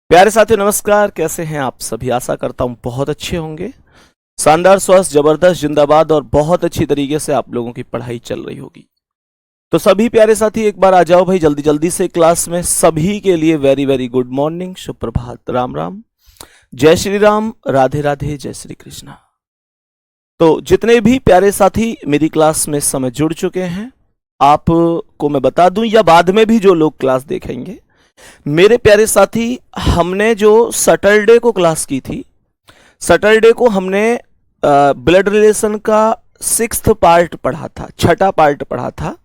प्यारे साथियों नमस्कार। कैसे हैं आप सभी? आशा करता हूं बहुत अच्छे होंगे। शानदार, स्वस्थ, जबरदस्त, जिंदाबाद और बहुत अच्छी तरीके से आप लोगों की पढ़ाई चल रही होगी। तो सभी प्यारे साथी एक बार आ जाओ भाई जल्दी जल्दी से क्लास में। सभी के लिए वेरी वेरी गुड मॉर्निंग, सुप्रभात, राम राम, जय श्री राम, राधे राधे, जय श्री कृष्णा। तो जितने भी प्यारे साथी मेरी क्लास में इस समय जुड़ चुके हैं, आपको मैं बता दूं या बाद में भी जो लोग क्लास देखेंगे, मेरे प्यारे साथी, हमने जो सैटरडे को क्लास की थी, सैटरडे को हमने ब्लड रिलेशन का 6th पार्ट पढ़ा था, 6ठा पार्ट पढ़ा था।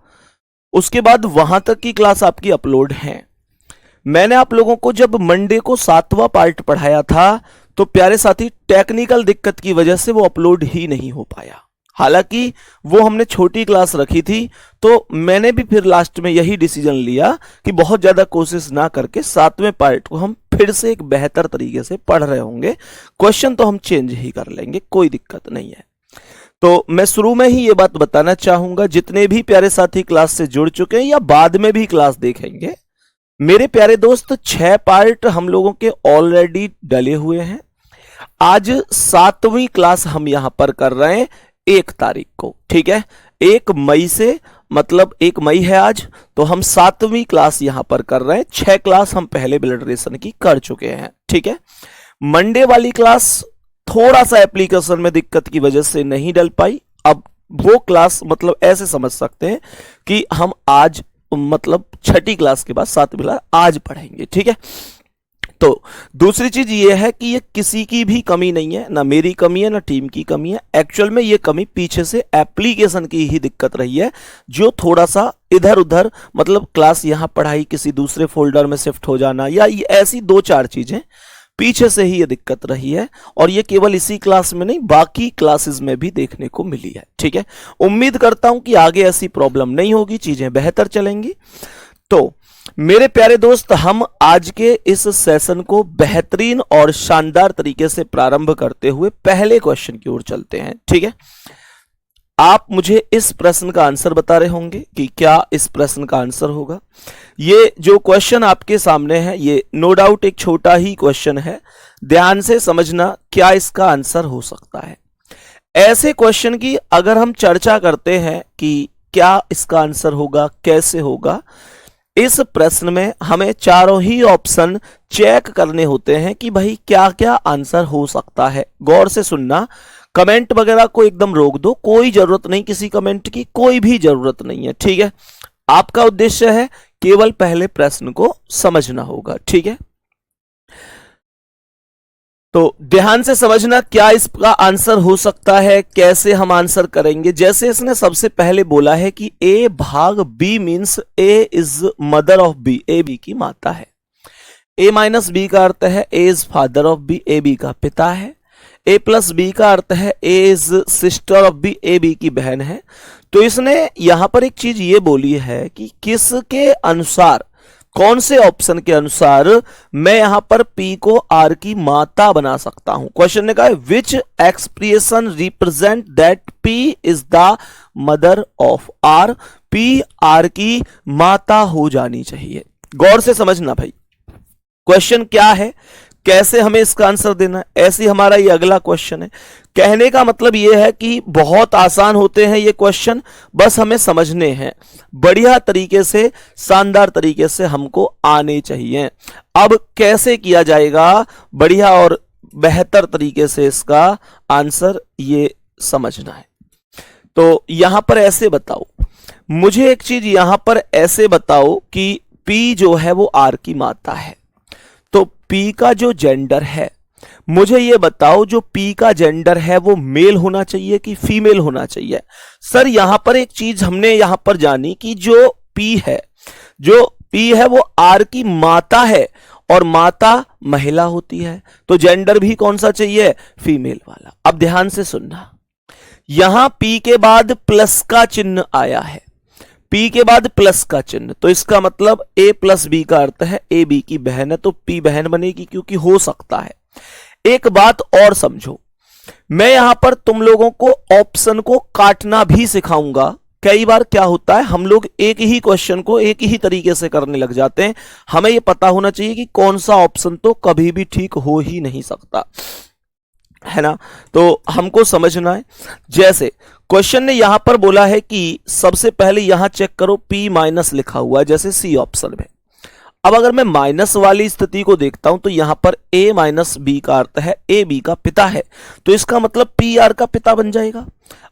उसके बाद वहां तक की क्लास आपकी अपलोड है। मैंने आप लोगों को जब मंडे को 7वां पार्ट पढ़ाया था तो प्यारे साथी टेक्निकल दिक्कत की वजह से वो अपलोड ही नहीं हो पाया। हालांकि वो हमने छोटी क्लास रखी थी, तो मैंने भी फिर लास्ट में यही डिसीजन लिया कि बहुत ज्यादा कोशिश ना करके 7वें पार्ट को हम फिर से एक बेहतर तरीके से पढ़ रहे होंगे। क्वेश्चन तो हम चेंज ही कर लेंगे, कोई दिक्कत नहीं है। तो मैं शुरू में ही ये बात बताना चाहूंगा, जितने भी प्यारे साथी क्लास से जुड़ चुके हैं या बाद में भी क्लास देखेंगे, मेरे प्यारे दोस्त 6 पार्ट हम लोगों के ऑलरेडी डले हुए हैं। आज 7वीं क्लास हम यहां पर कर रहे हैं 1 तारीख को, ठीक है। 1 मई से, मतलब 1 मई है आज, तो हम 7वीं क्लास यहां पर कर रहे हैं। 6 क्लास हम पहले ब्लड रिलेशन की कर चुके हैं, ठीक है। मंडे वाली क्लास थोड़ा सा एप्लीकेशन में दिक्कत की वजह से नहीं डल पाई। अब वो क्लास मतलब ऐसे समझ सकते हैं कि हम आज मतलब 6ठी क्लास के बाद 7वीं क्लास आज पढ़ेंगे, ठीक है। तो दूसरी चीज ये है कि ये किसी की भी कमी नहीं है, ना मेरी कमी है ना टीम की कमी है। एक्चुअल में ये कमी पीछे से एप्लीकेशन की ही दिक्कत रही है, जो थोड़ा सा इधर उधर, मतलब क्लास यहां पढ़ाई किसी दूसरे फोल्डर में शिफ्ट हो जाना या ऐसी 2-4 चीजें पीछे से ही ये दिक्कत रही है। और ये केवल इसी क्लास में नहीं, बाकी क्लासेस में भी देखने को मिली है, ठीक है। उम्मीद करता हूं कि आगे ऐसी प्रॉब्लम नहीं होगी, चीजें बेहतर चलेंगी। तो मेरे प्यारे दोस्त, हम आज के इस सेशन को बेहतरीन और शानदार तरीके से प्रारंभ करते हुए पहले क्वेश्चन की ओर चलते हैं, ठीक है। आप मुझे इस प्रश्न का आंसर बता रहे होंगे कि क्या इस प्रश्न का आंसर होगा। ये जो क्वेश्चन आपके सामने है, ये नो डाउट एक छोटा ही क्वेश्चन है। ध्यान से समझना क्या इसका आंसर हो सकता है। ऐसे क्वेश्चन की अगर हम चर्चा करते हैं कि क्या इसका आंसर होगा, कैसे होगा, इस प्रश्न में हमें चारों ही ऑप्शन चेक करने होते हैं कि भाई क्या क्या आंसर हो सकता है। गौर से सुनना, कमेंट वगैरह को एकदम रोक दो, कोई जरूरत नहीं किसी कमेंट की, कोई भी जरूरत नहीं है, ठीक है। आपका उद्देश्य है केवल पहले प्रश्न को समझना होगा, ठीक है। तो ध्यान से समझना क्या इसका आंसर हो सकता है, कैसे हम आंसर करेंगे। जैसे इसने सबसे पहले बोला है कि ए भाग B means A is mother of B, A B की माता है। ए माइनस बी का अर्थ है A is father of B, A B का पिता है। ए प्लस बी का अर्थ है A is sister of B, A B की बहन है। तो इसने यहां पर एक चीज ये बोली है कि किसके अनुसार, कौन से ऑप्शन के अनुसार मैं यहां पर P को R की माता बना सकता हूं। क्वेश्चन ने कहा है which expression represent that P is the mother of R, P R की माता हो जानी चाहिए। गौर से समझना भाई, क्वेश्चन क्या है, कैसे हमें इसका आंसर देना है, ऐसे हमारा ये अगला क्वेश्चन है। कहने का मतलब ये है कि बहुत आसान होते हैं ये क्वेश्चन, बस हमें समझने हैं, बढ़िया तरीके से, शानदार तरीके से हमको आने चाहिए। अब कैसे किया जाएगा बढ़िया और बेहतर तरीके से इसका आंसर, ये समझना है। तो यहां पर ऐसे बताओ, मुझे एक चीज यहां पर ऐसे बताओ कि P जो है वो R की माता है, तो P का जो जेंडर है, मुझे ये बताओ जो P का जेंडर है वो मेल होना चाहिए कि फीमेल होना चाहिए। सर यहां पर एक चीज हमने यहां पर जानी कि जो P है, जो P है वो R की माता है और माता महिला होती है, तो जेंडर भी कौन सा चाहिए, फीमेल वाला। अब ध्यान से सुनना, यहां P के बाद प्लस का चिन्ह आया है, P के बाद प्लस का चिन्ह, तो इसका मतलब A प्लस बी का अर्थ है A B की बहन है, तो P बहन बनेगी, क्योंकि हो सकता है। एक बात और समझो, मैं यहां पर तुम लोगों को ऑप्शन को काटना भी सिखाऊंगा, कई बार क्या होता है, हम लोग एक ही क्वेश्चन को एक ही तरीके से करने लग जाते हैं। हमें यह पता होना चाहिए कि कौन सा ऑप्शन तो कभी भी ठीक हो ही नहीं सकता, है ना। तो हमको समझना है, जैसे क्वेश्चन ने यहां पर बोला है कि सबसे पहले यहां चेक करो P माइनस लिखा हुआ है, जैसे सी ऑप्शन में। अब अगर मैं माइनस वाली स्थिति को देखता हूं तो यहां पर A माइनस बी का अर्थ है A B का पिता है, तो इसका मतलब P R का पिता बन जाएगा।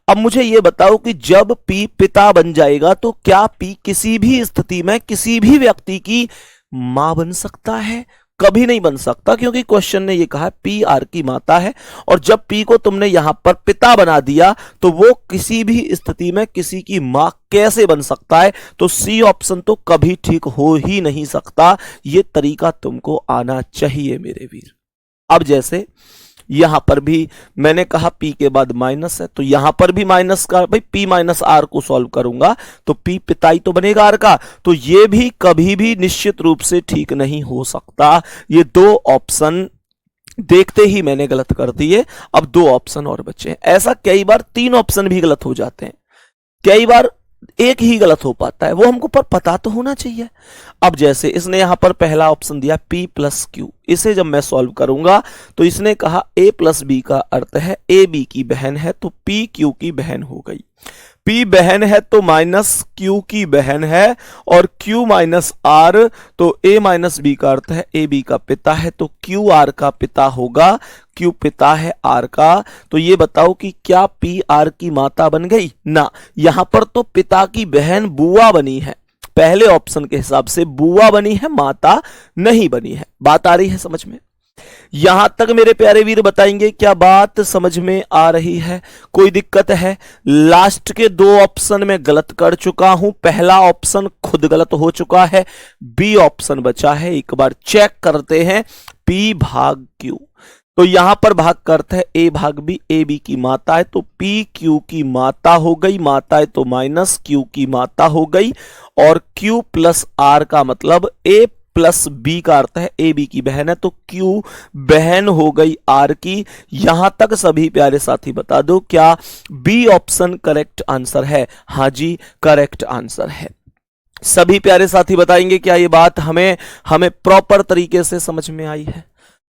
अब मुझे यह बताओ कि जब P पिता बन जाएगा तो क्या P किसी भी स्थिति में किसी भी व्यक्ति की मां बन सकता है? कभी नहीं बन सकता, क्योंकि क्वेश्चन ने यह कहा P R की माता है, और जब P को तुमने यहां पर पिता बना दिया तो वो किसी भी स्थिति में किसी की मां कैसे बन सकता है? तो सी ऑप्शन तो कभी ठीक हो ही नहीं सकता। यह तरीका तुमको आना चाहिए मेरे वीर। अब जैसे यहां पर भी मैंने कहा P के बाद माइनस है, तो यहां पर भी माइनस का, भाई P माइनस R को सॉल्व करूंगा तो P पिताई तो बनेगा R का, तो ये भी कभी भी निश्चित रूप से ठीक नहीं हो सकता। ये दो ऑप्शन देखते ही मैंने गलत कर दिए, अब दो ऑप्शन और बचे। ऐसा कई बार तीन ऑप्शन भी गलत हो जाते हैं, कई बार एक ही गलत हो पाता है, वो हमको पर पता तो होना चाहिए। अब जैसे इसने यहां पर पहला ऑप्शन दिया P प्लस Q, इसे जब मैं सॉल्व करूंगा तो इसने कहा A प्लस बी का अर्थ है A B की बहन है, तो P Q की बहन हो गई। P बहन है तो माइनस Q की बहन है, और Q माइनस R, तो A माइनस बी का अर्थ है A B का पिता है, तो Q R का पिता होगा। Q पिता है R का, तो ये बताओ कि क्या P R की माता बन गई? ना, यहां पर तो पिता की बहन बुआ बनी है, पहले ऑप्शन के हिसाब से बुआ बनी है, माता नहीं बनी है। बात आ रही है समझ में? यहां तक मेरे प्यारे वीर बताएंगे क्या बात समझ में आ रही है? कोई दिक्कत है? लास्ट के दो ऑप्शन में गलत कर चुका हूं, पहला ऑप्शन खुद गलत हो चुका है, बी ऑप्शन बचा है। एक बार चेक करते हैं, P भाग Q, तो यहां पर भाग का अर्थ है A भाग B, A B की माता है तो P Q की माता हो गई, माता है तो माइनस Q की माता हो गई, और Q प्लस R का मतलब A प्लस बी का अर्थ है A B की बहन है, तो Q बहन हो गई R की। यहां तक सभी प्यारे साथी बता दो क्या बी ऑप्शन करेक्ट आंसर है? हां जी, करेक्ट आंसर है। सभी प्यारे साथी बताएंगे क्या ये बात हमें प्रॉपर तरीके से समझ में आई है?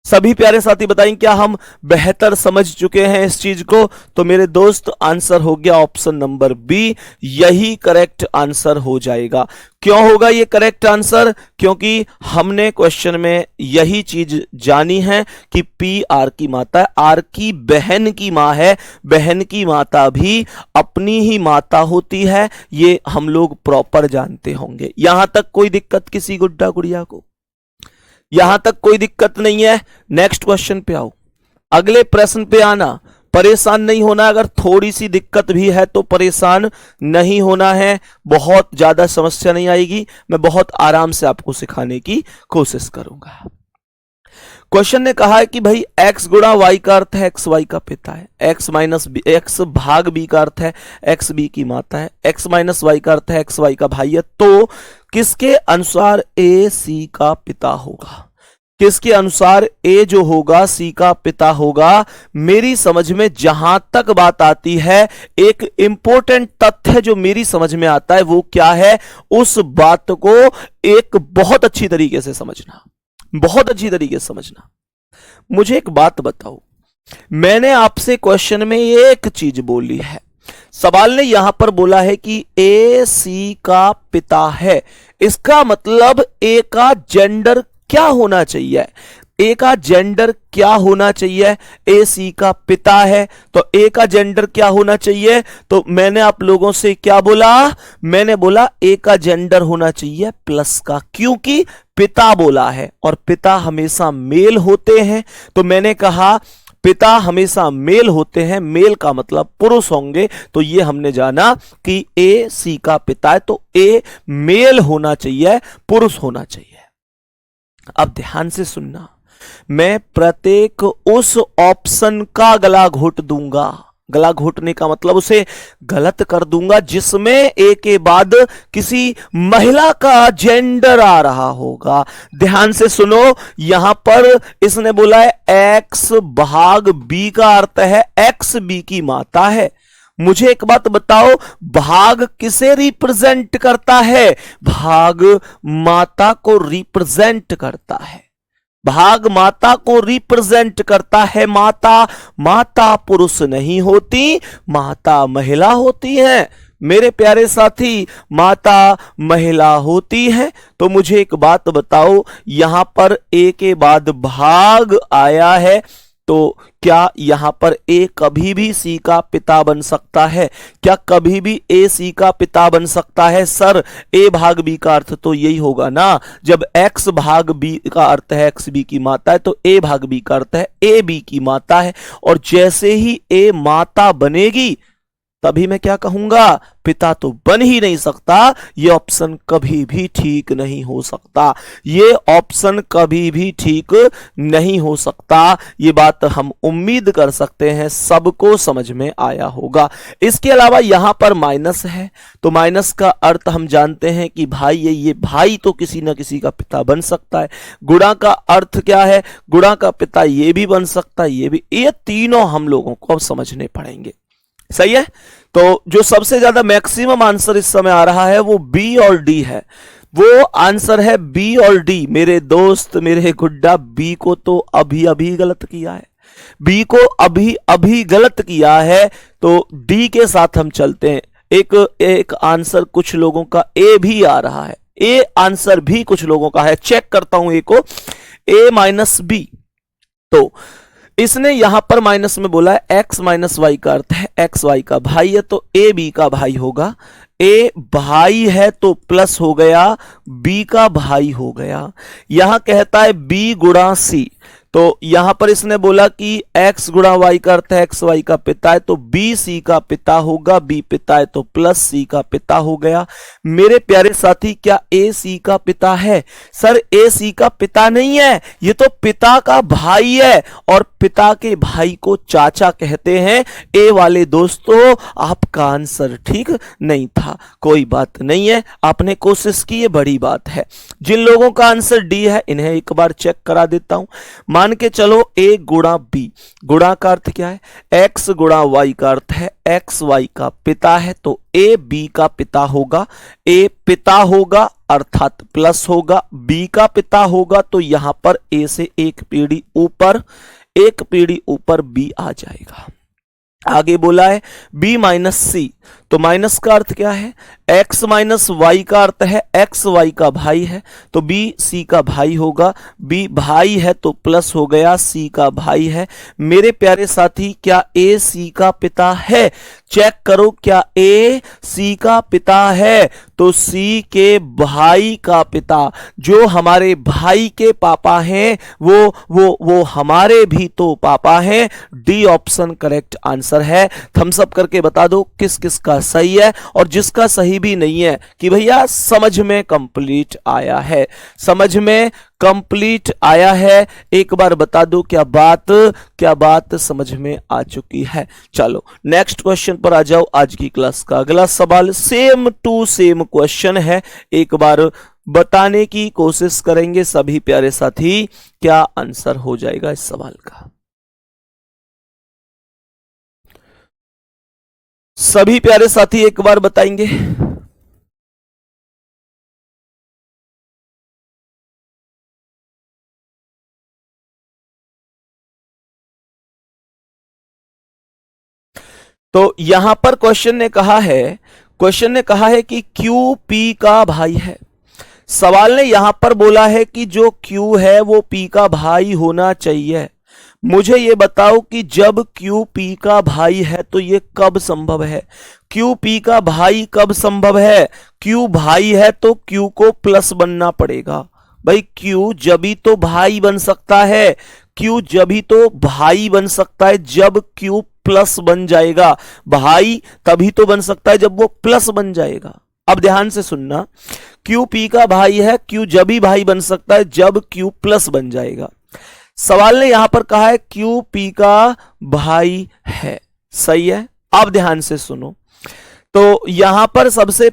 सभी प्यारे साथी बताएंगे क्या हम बेहतर समझ चुके हैं इस चीज को? तो मेरे दोस्त आंसर हो गया ऑप्शन नंबर बी, यही करेक्ट आंसर हो जाएगा। क्यों होगा ये करेक्ट आंसर? क्योंकि हमने क्वेश्चन में यही चीज जानी है कि P R की माता है, R की बहन की मां है, बहन की माता भी अपनी ही माता होती है, ये हम लोग प्रॉपर जानते होंगे। यहां तक कोई दिक्कत किसी गुड्डा गुड़िया को? यहां तक कोई दिक्कत नहीं है? नेक्स्ट क्वेश्चन पे आओ, अगले प्रश्न पे आना। परेशान नहीं होना, अगर थोड़ी सी दिक्कत भी है तो परेशान नहीं होना है, बहुत ज्यादा समस्या नहीं आएगी, मैं बहुत आराम से आपको सिखाने की कोशिश करूंगा। क्वेश्चन ने कहा है कि भाई x गुणा y का अर्थ है x y का पिता है, x माइनस x भाग b का अर्थ है x b की माता है, x माइनस y का अर्थ है x y का भाई है, तो किसके अनुसार a c का पिता होगा? किसके अनुसार A जो होगा C का पिता होगा? मेरी समझ में जहां तक बात आती है, एक इंपॉर्टेंट तथ्य जो मेरी समझ में आता है वो क्या है, उस बात को एक बहुत अच्छी तरीके से समझना, बहुत अच्छी तरीके से समझना। मुझे एक बात बताओ, मैंने आपसे क्वेश्चन में एक चीज बोली है, सवाल ने यहां पर बोला है कि A C का पिता है, इसका मतलब A का जेंडर क्या होना चाहिए? A का जेंडर क्या होना चाहिए? A C का पिता है तो A का जेंडर क्या होना चाहिए? तो मैंने आप लोगों से क्या बोला? मैंने बोला A का जेंडर होना चाहिए प्लस का, क्योंकि पिता बोला है और पिता हमेशा मेल होते हैं, तो मैंने कहा पिता हमेशा मेल होते हैं, मेल का मतलब पुरुष होंगे, तो ये हमने जाना कि A C का पिता है तो A मेल होना चाहिए, पुरुष होना चाहिए। अब ध्यान से सुनना, मैं प्रत्येक उस ऑप्शन का गला घोट दूंगा, गला घोटने का मतलब उसे गलत कर दूंगा जिसमें ए के बाद किसी महिला का जेंडर आ रहा होगा। ध्यान से सुनो, यहां पर इसने बोला है एक्स भाग बी का अर्थ है एक्स बी की माता है, मुझे एक बात बताओ, भाग किसे रिप्रेजेंट करता है? भाग माता को रिप्रेजेंट करता है। भाग माता को रिप्रेजेंट करता है। माता पुरुष नहीं होती, माता महिला होती है। मेरे प्यारे साथी, माता महिला होती है। तो मुझे एक बात बताओ, यहां पर ए के बाद भाग आया है, तो क्या यहां पर ए कभी भी सी का पिता बन सकता है? क्या कभी भी ए सी का पिता बन सकता है? सर, ए भाग बी का अर्थ तो यही होगा ना। जब एक्स भाग बी का अर्थ है एक्स बी की माता है, तो ए भाग बी का अर्थ है ए बी की माता है। और जैसे ही ए माता बनेगी, तभी मैं क्या कहूंगा? पिता तो बन ही नहीं सकता। यह ऑप्शन कभी भी ठीक नहीं हो सकता। ये ऑप्शन कभी भी ठीक नहीं हो सकता। ये बात हम उम्मीद कर सकते हैं सबको समझ में आया होगा। इसके अलावा यहां पर माइनस है, तो माइनस का अर्थ हम जानते हैं कि भाई है। ये भाई तो किसी ना किसी का पिता बन सकता है। गुणा का अर्थ क्या है? गुणा का पिता ये भी बन सकता है, ये भी। ये तीनों हम लोगों को अब समझने पड़ेंगे। सही है। तो जो सबसे ज्यादा मैक्सिमम आंसर इस समय आ रहा है वो बी और डी है। वो आंसर है बी और डी। मेरे दोस्त, मेरे गुड्डा, बी को तो अभी अभी गलत किया है। बी को अभी अभी गलत किया है। तो डी के साथ हम चलते हैं। एक आंसर कुछ लोगों का ए भी आ रहा है। ए आंसर भी कुछ लोगों का है। चेक करता हूं ए को, ए माइनस बी। तो इसने यहां पर माइनस में बोला है एक्स माइनस वाई का अर्थ है एक्स वाई का भाई है, तो ए बी का भाई होगा। ए भाई है तो प्लस हो गया, बी का भाई हो गया। यहां कहता है बी गुणा सी, तो यहां पर इसने बोला कि x गुणा वाई का अर्थ है एक्स वाई का पिता है, तो b c का पिता होगा। b पिता है तो प्लस c का पिता हो गया। मेरे प्यारे साथी, क्या a c का पिता है? सर, a c का पिता नहीं है, ये तो पिता का भाई है, और पिता के भाई को चाचा कहते हैं। ए वाले दोस्तों, आपका आंसर ठीक नहीं था। कोई बात नहीं है, आपने कोशिश की, ये बड़ी बात है। जिन लोगों का आंसर डी है, इन्हें एक बार चेक करा देता हूं। मान के चलो ए गुणा बी। गुणा का अर्थ क्या है? एक्स गुणा वाई का अर्थ है एक्स वाई का पिता है, तो ए बी का पिता होगा। ए पिता होगा अर्थात प्लस होगा, बी का पिता होगा, तो यहां पर ए से एक पीढ़ी ऊपर बी आ जाएगा। आगे बोला है b माइनस सी, तो माइनस का अर्थ क्या है? x माइनस वाई का अर्थ है एक्स वाई का भाई है, तो b c का भाई होगा। b भाई है तो प्लस हो गया, c का भाई है। मेरे प्यारे साथी, क्या a c का पिता है? चेक करो, क्या a c का पिता है? तो c के भाई का पिता, जो हमारे भाई के पापा हैं, वो हमारे भी तो पापा हैं। डी ऑप्शन करेक्ट आंसर है। थम्स अप करके बता दो किस किस का सही है, और जिसका सही भी नहीं है कि भैया समझ में कंप्लीट आया है। समझ में कंप्लीट आया है, एक बार बता दो क्या बात समझ में आ चुकी है। चलो नेक्स्ट क्वेश्चन पर आ जाओ। आज की क्लास का अगला सवाल सेम टू सेम क्वेश्चन है। एक बार बताने की कोशिश करेंगे सभी प्यारे साथी, क्या आंसर हो जाएगा इस सवाल का। सभी प्यारे साथी एक बार बताएंगे। तो यहां पर क्वेश्चन ने कहा है कि Q P का भाई है। सवाल ने यहां पर बोला है कि जो Q है वो P का भाई होना चाहिए। मुझे ये बताओ कि जब Q P का भाई है तो ये कब संभव है? Q P का भाई कब संभव है? Q भाई है तो Q को प्लस बनना पड़ेगा। भाई Q जभी तो भाई बन सकता है, Q जभी तो भाई बन सकता है जब Q प्लस बन जाएगा। भाई तभी तो बन सकता है जब वो प्लस बन जाएगा। अब ध्यान से सुनना, Q P का भाई है, Q जभी भाई बन सकता है जब Q प्लस बन जाएगा। सवाल ने यहां पर कहा है Q P का भाई है, सही है। अब ध्यान से सुनो, तो यहां पर सबसे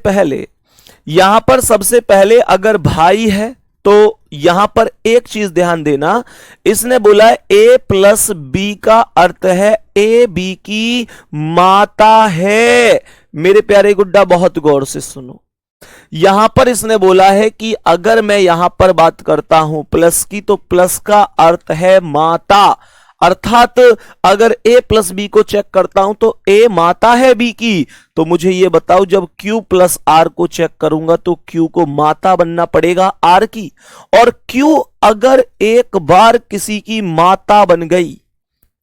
पहले अगर भाई है तो यहां पर एक चीज ध्यान देना, इसने बोला है ए प्लस बी का अर्थ है ए बी की माता है। मेरे प्यारे गुड्डा बहुत गौर से सुनो, यहां पर इसने बोला है कि अगर मैं यहां पर बात करता हूं प्लस की, तो प्लस का अर्थ है माता, अर्थात अगर a प्लस बी को चेक करता हूं तो a माता है b की। तो मुझे यह बताओ, जब q प्लस r को चेक करूंगा तो q को माता बनना पड़ेगा r की, और q अगर एक बार किसी की माता बन गई,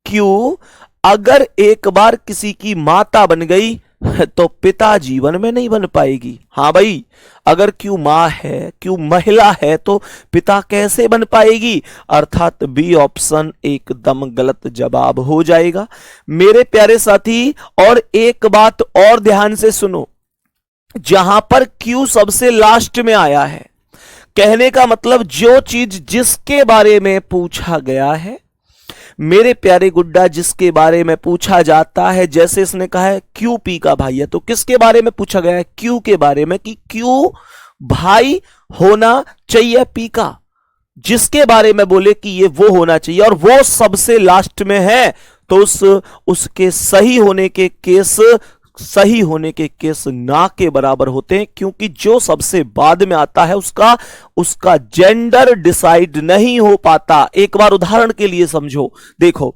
q अगर एक बार किसी की माता बन गई तो पिता जीवन में नहीं बन पाएगी। हाँ भाई, अगर क्यों मां है, क्यों महिला है, तो पिता कैसे बन पाएगी? अर्थात बी ऑप्शन एकदम गलत जवाब हो जाएगा मेरे प्यारे साथी। और एक बात और ध्यान से सुनो, जहां पर क्यू सबसे लास्ट में आया है, कहने का मतलब जो चीज जिसके बारे में पूछा गया है, मेरे प्यारे गुड्डा, जिसके बारे में पूछा जाता है, जैसे इसने कहा है क्यू पी का भाई है, तो किसके बारे में पूछा गया है? क्यू के बारे में, कि क्यू भाई होना चाहिए पी का, जिसके बारे में बोले कि ये वो होना चाहिए और वो सबसे लास्ट में है, तो उसके सही होने के केस ना के बराबर होते हैं, क्योंकि जो सबसे बाद में आता है उसका जेंडर डिसाइड नहीं हो पाता। एक बार उदाहरण के लिए समझो, देखो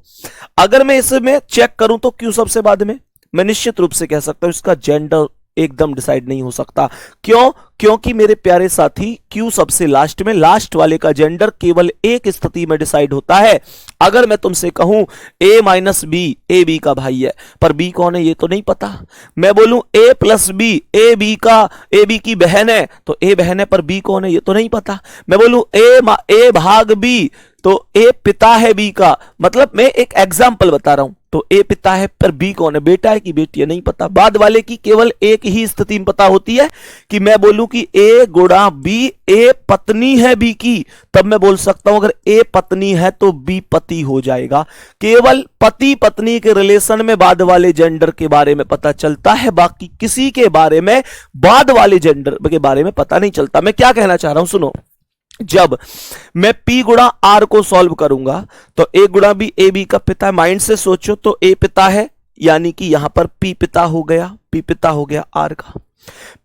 अगर मैं इसमें चेक करूं तो क्यों सबसे बाद में, मैं निश्चित रूप से कह सकता हूं इसका जेंडर एकदम डिसाइड नहीं हो सकता। क्यों? क्योंकि मेरे प्यारे साथी क्यू सबसे लास्ट में, लास्ट वाले का जेंडर केवल एक स्थिति में डिसाइड होता है। अगर मैं तुमसे कहूं a minus B, A B का भाई है, पर b कौन है ये तो नहीं पता। मैं बोलूं a plus B, A B की बहन है, तो a बहन है, पर b कौन है ये तो नहीं पता। मैं बोलूं a भाग b, तो a पिता है b का, मतलब मैं एक एग्जाम्पल बता रहा हूं, तो a पिता है पर b कौन है, बेटा है कि बेटी है, नहीं पता। बाद वाले की केवल एक ही स्थिति में पता होती है कि मैं बोलूं कि a गुणा b, a पत्नी है b की, तब मैं बोल सकता हूं अगर a पत्नी है तो b पति हो जाएगा। केवल पति पत्नी के रिलेशन में बाद वाले जेंडर के बारे में पता चलता है, बाकी किसी के बारे में बाद वाले जेंडर के बारे में पता नहीं चलता। मैं क्या कहना चाह रहा हूं सुनो, जब मैं p गुणा r को सॉल्व करूंगा तो a गुणा b, a b का पिता है, माइंड से सोचो तो a पिता है, यानी कि यहां पर p पिता हो गया, p पिता हो गया r का,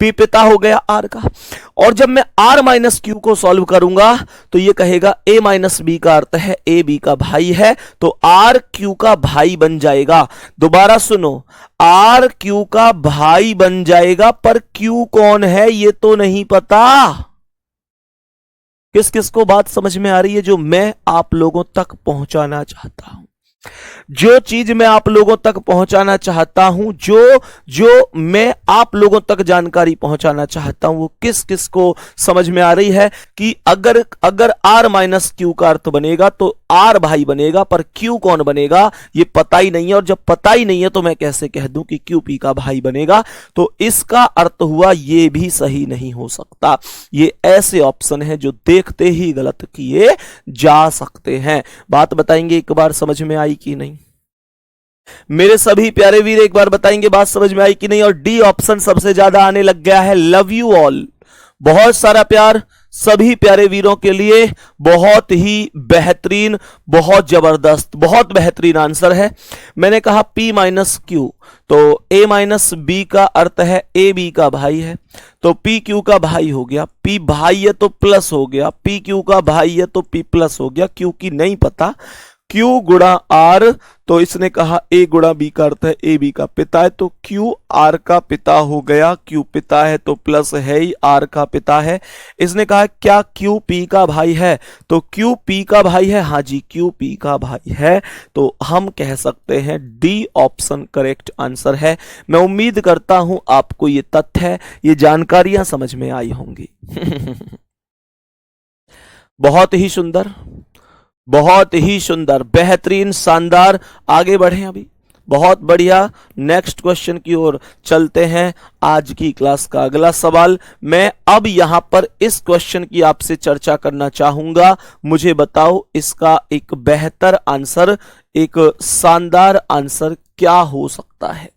p पिता हो गया r का। और जब मैं r माइनस क्यू को सॉल्व करूंगा तो ये कहेगा a माइनस बी का अर्थ है a b का भाई है, तो r q का भाई बन जाएगा। दोबारा सुनो, r q का भाई बन जाएगा, पर q कौन है ये तो नहीं पता। किस किस को बात समझ में आ रही है जो मैं आप लोगों तक पहुंचाना चाहता हूं? जो चीज मैं आप लोगों तक पहुंचाना चाहता हूं, जो मैं आप लोगों तक जानकारी पहुंचाना चाहता हूं, वो किस किस को समझ में आ रही है कि अगर r माइनस क्यू का अर्थ बनेगा तो r भाई बनेगा, पर q कौन बनेगा ये पता ही नहीं है, और जब पता ही नहीं है तो मैं कैसे कह दूं कि q p का भाई बनेगा? तो इसका अर्थ हुआ ये भी सही नहीं हो सकता। ये ऐसे ऑप्शन है जो देखते ही गलत किए जा सकते हैं। बात बताएंगे एक बार, समझ में आई कि नहीं? मेरे सभी प्यारे वीर एक बार बताएंगे बात समझ में आई कि नहीं? और डी ऑप्शन सबसे ज्यादा आने लग गया है, लव यू ऑल। बहुत सारा प्यार सभी प्यारे वीरों के लिए, बहुत ही बेहतरीन, बहुत जबरदस्त, बहुत बेहतरीन आंसर है। मैंने कहा p माइनस क्यू, तो a माइनस बी का अर्थ है a b का भाई है, तो p q का भाई हो गया, p भाई है तो प्लस हो गया, p q का भाई है तो p प्लस हो गया, q की नहीं पता, q गुणा r, तो इसने कहा a गुणा b का अर्थ है a b का पिता है, तो q r का पिता हो गया, q पिता है तो प्लस है ही, r का पिता है। इसने कहा क्या q p का भाई है, तो q p का भाई है, हाँ जी q p का भाई है, तो हम कह सकते हैं डी ऑप्शन करेक्ट आंसर है। मैं उम्मीद करता हूं आपको ये तथ्य, ये जानकारियां समझ में आई होंगी। बहुत ही सुंदर, बहुत ही सुंदर, बेहतरीन, शानदार। आगे बढ़ें, अभी बहुत बढ़िया। नेक्स्ट क्वेश्चन की ओर चलते हैं। आज की क्लास का अगला सवाल, मैं अब यहां पर इस क्वेश्चन की आपसे चर्चा करना चाहूंगा। मुझे बताओ इसका एक बेहतर आंसर, एक शानदार आंसर क्या हो सकता है?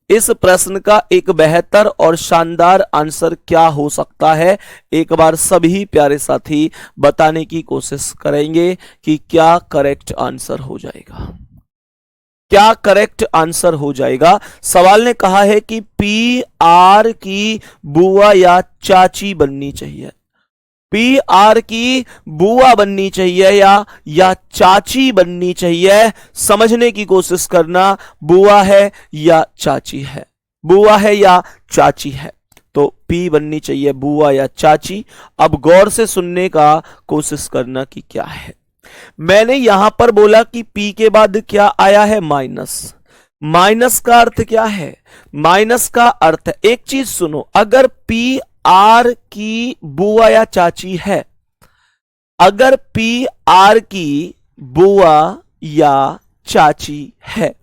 इस प्रश्न का एक बेहतर और शानदार आंसर क्या हो सकता है, एक बार सभी प्यारे साथी बताने की कोशिश करेंगे कि क्या करेक्ट आंसर हो जाएगा, क्या करेक्ट आंसर हो जाएगा। सवाल ने कहा है कि पी आर की बुआ या चाची बननी चाहिए, पी आर की बुआ बननी चाहिए या चाची बननी चाहिए। समझने की कोशिश करना, बुआ है या चाची है, बुआ है या चाची है, तो पी बननी चाहिए बुआ या चाची। अब गौर से सुनने का कोशिश करना कि क्या है। मैंने यहां पर बोला कि पी के बाद क्या आया है, माइनस। माइनस का अर्थ क्या है, माइनस का अर्थ, एक चीज सुनो, अगर पी आर की बुआ या चाची है, अगर पी आर की बुआ या चाची है,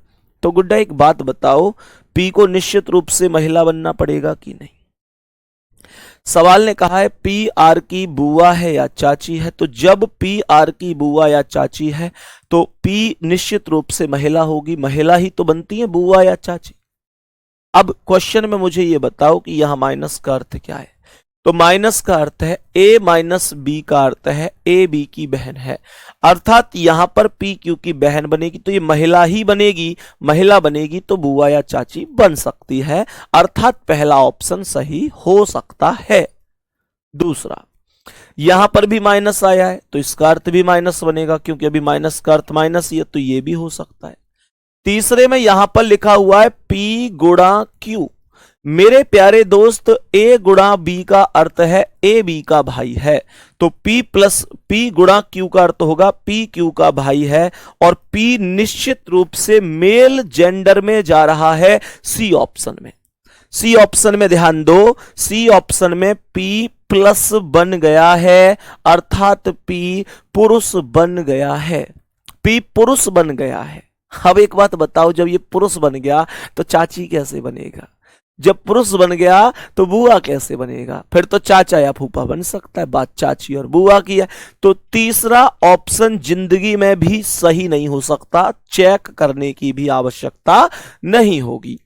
तो गुड्डा एक बात बताओ, पी को निश्चित रूप से महिला बनना पड़ेगा कि नहीं। सवाल ने कहा है पी आर की बुआ है या चाची है, तो जब पी आर की बुआ या चाची है तो पी निश्चित रूप से महिला होगी, महिला ही तो बनती है बुआ या चाची। अब क्वेश्चन में मुझे यह बताओ कि यहां माइनस का अर्थ क्या है, तो माइनस का अर्थ है ए माइनस बी का अर्थ है ए बी की बहन है, अर्थात यहां पर पी क्यू की बहन बनेगी तो ये महिला ही बनेगी, महिला बनेगी तो बुआ या चाची बन सकती है, अर्थात पहला ऑप्शन सही हो सकता है। दूसरा, यहां पर भी माइनस आया है तो इसका अर्थ भी माइनस बनेगा, क्योंकि अभी माइनस का अर्थ माइनस ही है, तो ये भी हो सकता है। तीसरे में यहां पर लिखा हुआ है पी गुणा क्यू, मेरे प्यारे दोस्त ए गुणा बी का अर्थ है ए बी का भाई है, तो P प्लस P गुणा Q का अर्थ होगा P Q का भाई है, और P निश्चित रूप से मेल जेंडर में जा रहा है सी ऑप्शन में। सी ऑप्शन में ध्यान दो, सी ऑप्शन में P प्लस बन गया है, अर्थात P पुरुष बन गया है, P पुरुष बन गया है। अब एक बात बताओ, जब ये पुरुष बन गया तो चाची कैसे बनेगा, जब पुरुष बन गया तो बुआ कैसे बनेगा, फिर तो चाचा या फूफा बन सकता है, बात चाची और बुआ की है। तो तीसरा ऑप्शन जिंदगी में भी सही नहीं हो सकता, चेक करने की भी आवश्यकता नहीं होगी।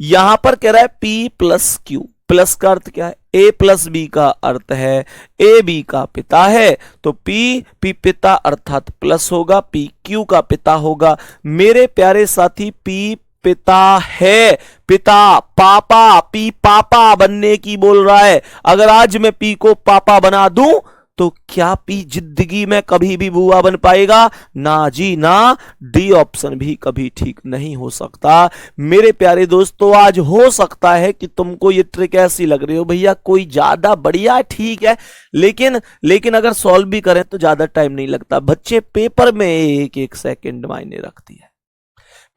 यहां पर कह रहा है P प्लस क्यू, प्लस का अर्थ क्या है, ए प्लस बी का अर्थ है ए बी का पिता है, तो P पिता अर्थात प्लस होगा, P क्यू का पिता होगा। मेरे प्यारे साथी P पिता है, पिता पापा, पी पापा बनने की बोल रहा है। अगर आज मैं पी को पापा बना दूं तो क्या पी जिंदगी में कभी भी बुआ बन पाएगा, ना जी ना, डी ऑप्शन भी कभी ठीक नहीं हो सकता। मेरे प्यारे दोस्तों, आज हो सकता है कि तुमको ये ट्रिक ऐसी लग रही हो, भैया कोई ज्यादा बढ़िया ठीक है, लेकिन अगर सॉल्व भी करें तो ज्यादा टाइम नहीं लगता। बच्चे, पेपर में एक एक सेकंड मायने रखती है,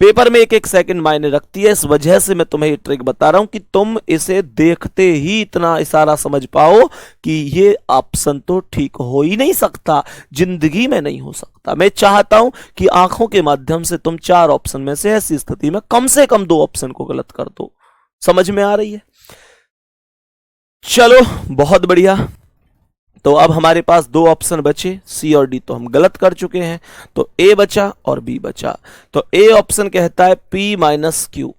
पेपर में एक एक सेकंड मायने रखती है, इस वजह से मैं तुम्हें ये ट्रिक बता रहा हूं कि तुम इसे देखते ही इतना इशारा समझ पाओ कि ये ऑप्शन तो ठीक हो ही नहीं सकता, जिंदगी में नहीं हो सकता। मैं चाहता हूं कि आंखों के माध्यम से तुम 4 ऑप्शन में से ऐसी स्थिति में कम से कम 2 ऑप्शन को गलत कर दो। समझ में आ रही है? चलो बहुत बढ़िया। तो अब हमारे पास 2 ऑप्शन बचे, सी और डी तो हम गलत कर चुके हैं, तो ए बचा और बी बचा। तो ए ऑप्शन कहता है P माइनस क्यू,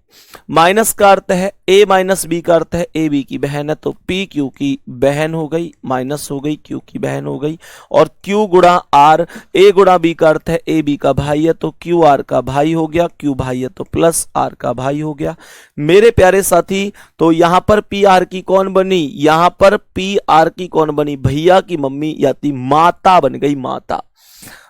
माइनस का अर्थ है ए माइनस बी का अर्थ है ए बी की बहन है, तो P क्यू की बहन हो गई, माइनस हो गई, क्यू की बहन हो गई, और Q गुणा आर, ए गुणा बी का अर्थ है ए बी का भाई है, तो क्यू आर का भाई हो गया, क्यू भाई है तो प्लस आर का भाई हो गया। मेरे प्यारे साथी, तो यहां पर पी आर की कौन बनी, यहां पर पी आर की कौन बनी, भैया की मम्मी यानी माता बन गई, माता।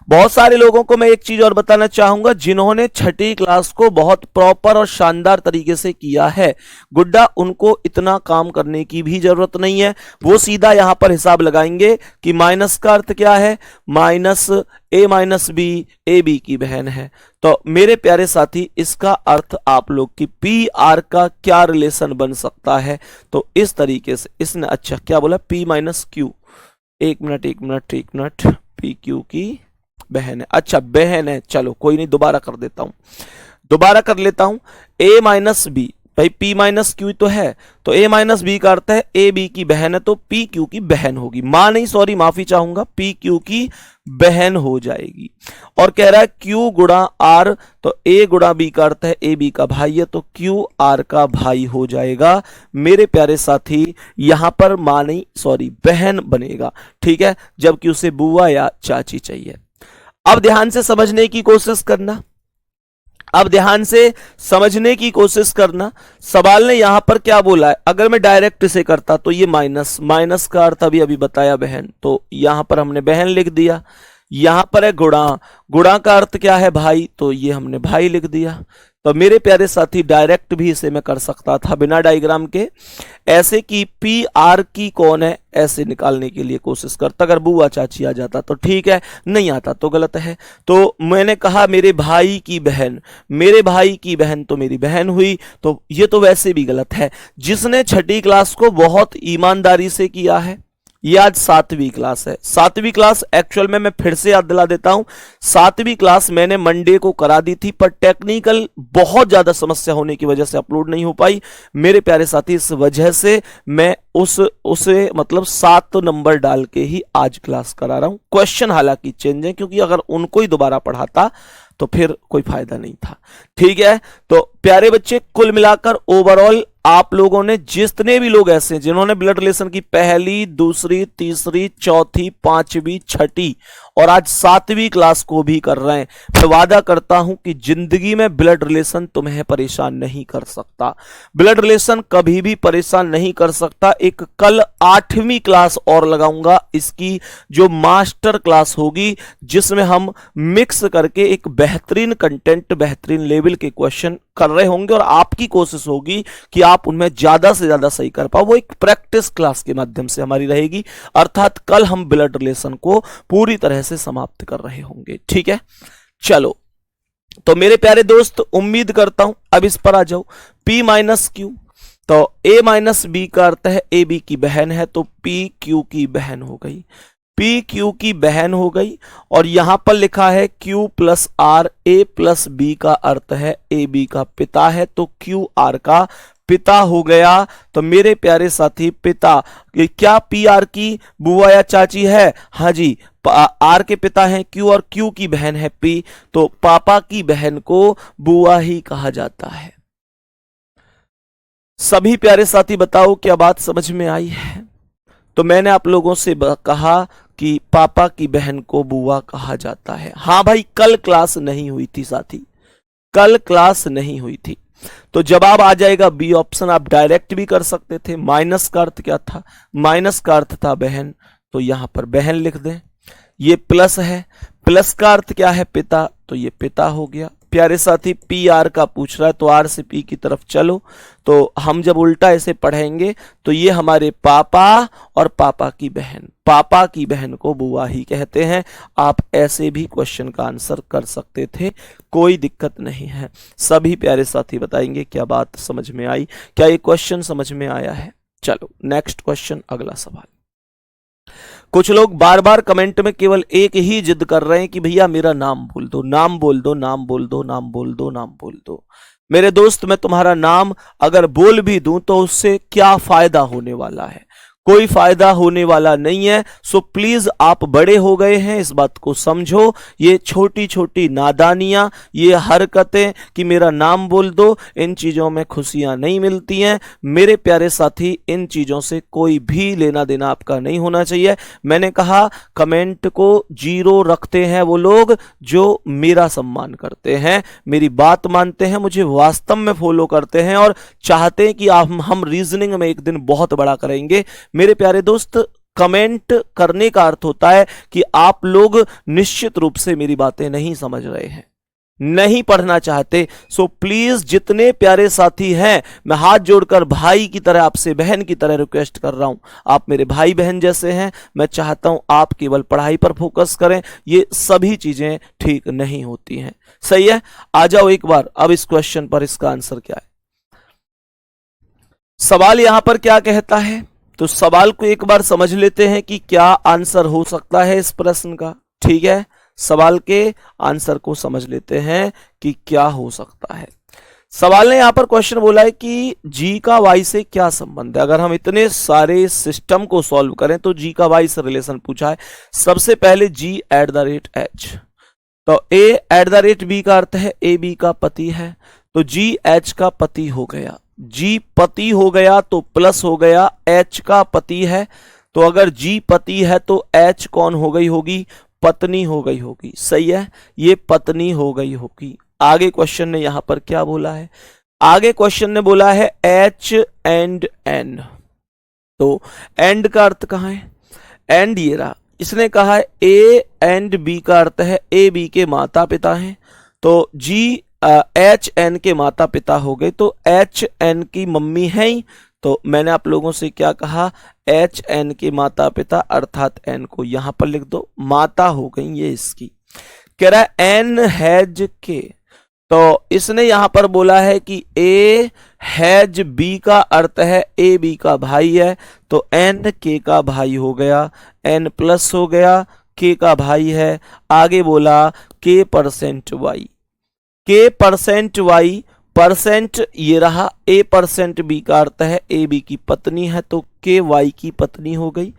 बहुत सारे लोगों को मैं एक चीज और बताना चाहूंगा, जिन्होंने छठी क्लास को बहुत प्रॉपर और शानदार तरीके से किया है, गुड्डा उनको इतना काम करने की भी जरूरत नहीं है, वो सीधा यहां पर हिसाब लगाएंगे कि माइनस का अर्थ क्या है, minus A minus B, A B की बहन है। तो मेरे प्यारे साथी, इसका अर्थ आप लोग की पी आर का क्या रिलेशन बन सकता है, तो इस तरीके से इसने, अच्छा क्या बोला, P माइनस क्यू, एक मिनट, पी क्यू की बहन है, अच्छा बहन है, चलो कोई नहीं, दोबारा कर देता हूं, दोबारा कर लेता हूं। ए माइनस बी, भाई P माइनस क्यू तो है, तो A माइनस बी का अर्थ है A B की बहन है, तो P Q की बहन होगी। मां नहीं, सॉरी माफी चाहूंगा, P Q की बहन हो जाएगी। और कह रहा है Q गुणा R, तो A गुणा B का अर्थ है A B का भाई है, तो Q R का भाई हो जाएगा। मेरे प्यारे साथी यहां पर मां नहीं, सॉरी बहन बनेगा, ठीक है, जबकि उसे बुआ या चाची चाहिए। अब ध्यान से समझने की कोशिश करना, अब ध्यान से समझने की कोशिश करना। सवाल ने यहां पर क्या बोला है, अगर मैं डायरेक्ट इसे करता तो ये माइनस, माइनस का अर्थ अभी अभी बताया बहन, तो यहां पर हमने बहन लिख दिया। यहां पर है गुणा, गुणा का अर्थ क्या है भाई, तो ये हमने भाई लिख दिया। तो मेरे प्यारे साथी डायरेक्ट भी इसे मैं कर सकता था बिना डायग्राम के, ऐसे कि पी आर की कौन है ऐसे निकालने के लिए कोशिश करता। अगर बुआ चाची आ जाता तो ठीक है, नहीं आता तो गलत है। तो मैंने कहा मेरे भाई की बहन, मेरे भाई की बहन तो मेरी बहन हुई, तो ये तो वैसे भी गलत है। जिसने छठी क्लास को बहुत ईमानदारी से किया है, ये आज 7वीं क्लास है। 7वीं क्लास एक्चुअल में मैं फिर से याद दिला देता हूं, 7वीं क्लास मैंने मंडे को करा दी थी, पर टेक्निकल बहुत ज्यादा समस्या होने की वजह से अपलोड नहीं हो पाई मेरे प्यारे साथी। इस वजह से मैं उसे मतलब 7 नंबर डाल के ही आज क्लास करा रहा हूं। क्वेश्चन हालांकि चेंज है, क्योंकि अगर उनको ही दोबारा पढ़ाता तो फिर कोई फायदा नहीं था, ठीक है। तो प्यारे बच्चे, कुल मिलाकर ओवरऑल आप लोगों ने, जितने भी लोग ऐसे जिन्होंने ब्लड रिलेशन की पहली, दूसरी, तीसरी, चौथी, 5वीं, छठी और आज 7वीं क्लास को भी कर रहे हैं, मैं वादा करता हूं कि जिंदगी में ब्लड रिलेशन तुम्हें परेशान नहीं कर सकता। ब्लड रिलेशन कभी भी परेशान नहीं कर सकता। एक कल 8वीं क्लास और लगाऊंगा, इसकी जो मास्टर क्लास होगी, जिसमें हम मिक्स करके एक बेहतरीन कंटेंट, बेहतरीन लेवल के क्वेश्चन कर रहे होंगे, और आपकी कोशिश होगी कि आप उनमें ज्यादा से ज्यादा सही कर पाओ। वो एक प्रैक्टिस क्लास के माध्यम से हमारी रहेगी, अर्थात कल हम ब्लड रिलेशन को पूरी तरह से समाप्त कर रहे होंगे, ठीक है। चलो, तो मेरे प्यारे दोस्त, उम्मीद करता हूं, अब इस पर आ जाओ। P माइनस क्यू, तो A माइनस बी का अर्थ है A B की बहन है, तो P Q की बहन हो गई, P Q की बहन हो गई। और यहां पर लिखा है Q plus R, A plus B का अर्थ है A B का पिता है, तो Q R का पिता हो गया। तो मेरे प्यारे साथी, पिता क्या P R की बुआ या चाची है? हाँ जी, R के पिता हैं Q और Q की बहन है P, तो पापा की बहन को बुआ ही कहा जाता है। सभी प्यारे साथी बताओ, क्या बात समझ में आई है? तो मैंने आप लोगों से कहा कि पापा की बहन को बुआ कहा जाता है। हाँ भाई, कल क्लास नहीं हुई थी साथी, कल क्लास नहीं हुई थी। तो जवाब आ जाएगा बी ऑप्शन। आप डायरेक्ट भी कर सकते थे। माइनस का अर्थ क्या था? माइनस का अर्थ था बहन, तो यहां पर बहन लिख दें। ये प्लस है, प्लस का अर्थ क्या है? पिता, तो ये पिता हो गया। प्यारे साथी, पी आर का पूछ रहा है, तो आर से पी की तरफ चलो। तो हम जब उल्टा ऐसे पढ़ेंगे तो ये हमारे पापा और पापा की बहन, पापा की बहन को बुआ ही कहते हैं। आप ऐसे भी क्वेश्चन का आंसर कर सकते थे, कोई दिक्कत नहीं है। सभी प्यारे साथी बताएंगे क्या बात समझ में आई, क्या ये क्वेश्चन समझ में आया है? चलो नेक्स्ट क्वेश्चन, अगला सवाल। कुछ लोग बार बार कमेंट में केवल एक ही जिद कर रहे हैं कि भैया मेरा नाम बोल दो, नाम बोल दो, नाम बोल दो, नाम बोल दो, नाम बोल दो। मेरे दोस्त, मैं तुम्हारा नाम अगर बोल भी दूं तो उससे क्या फायदा होने वाला है? कोई फायदा होने वाला नहीं है। सो प्लीज, आप बड़े हो गए हैं, इस बात को समझो। ये छोटी छोटी नादानियां, ये हरकतें कि मेरा नाम बोल दो, इन चीजों में खुशियां नहीं मिलती हैं मेरे प्यारे साथी। इन चीजों से कोई भी लेना देना आपका नहीं होना चाहिए। मैंने कहा कमेंट को 0 रखते हैं वो लोग जो मेरा सम्मान करते हैं, मेरी बात मानते हैं, मुझे वास्तव में फॉलो करते हैं और चाहते हैं कि हम रीजनिंग में एक दिन बहुत बड़ा करेंगे। मेरे प्यारे दोस्त, कमेंट करने का अर्थ होता है कि आप लोग निश्चित रूप से मेरी बातें नहीं समझ रहे हैं, नहीं पढ़ना चाहते। सो प्लीज, जितने प्यारे साथी हैं, मैं हाथ जोड़कर भाई की तरह, आपसे बहन की तरह रिक्वेस्ट कर रहा हूं। आप मेरे भाई बहन जैसे हैं, मैं चाहता हूं आप केवल पढ़ाई पर फोकस करें। ये सभी चीजें ठीक नहीं होती हैं, सही है। आ जाओ एक बार अब इस क्वेश्चन पर, इसका आंसर क्या है? सवाल यहां पर क्या कहता है, तो सवाल को एक बार समझ लेते हैं कि क्या आंसर हो सकता है इस प्रश्न का, ठीक है। सवाल के आंसर को समझ लेते हैं कि क्या हो सकता है। सवाल ने यहां पर क्वेश्चन बोला है कि जी का वाई से क्या संबंध है। अगर हम इतने सारे सिस्टम को सॉल्व करें तो जी का वाई से रिलेशन पूछा है। सबसे पहले जी एट द रेट एच, तो ए एट द रेट बी का अर्थ है ए बी का पति है, तो जी एच का पति हो गया। जी पति हो गया तो प्लस हो गया एच का पति है, तो अगर जी पति है तो एच कौन हो गई होगी, पत्नी हो गई होगी। सही है, ये पत्नी हो गई होगी। आगे क्वेश्चन ने यहां पर क्या बोला है, आगे क्वेश्चन ने बोला है एच एंड एन, तो एंड का अर्थ कहां है, एंड ये रहा। इसने कहा है ए एंड बी का अर्थ है ए बी के माता पिता हैं, तो जी एच एन के माता पिता हो गए, तो एच एन की मम्मी है ही, तो मैंने आप लोगों से क्या कहा, एच एन के माता पिता अर्थात एन को यहां पर लिख दो, माता हो गई ये इसकी। कह रहा है एन हैज के, तो इसने यहां पर बोला है कि ए हैज बी का अर्थ है ए बी का भाई है, तो एन के का भाई हो गया, एन प्लस हो गया, के का भाई है। आगे बोला के परसेंट वाई, के परसेंट वाई, परसेंट ये रहा, ए परसेंट बी का अर्थ है ए बी की पत्नी है, तो के वाई की पत्नी हो गई।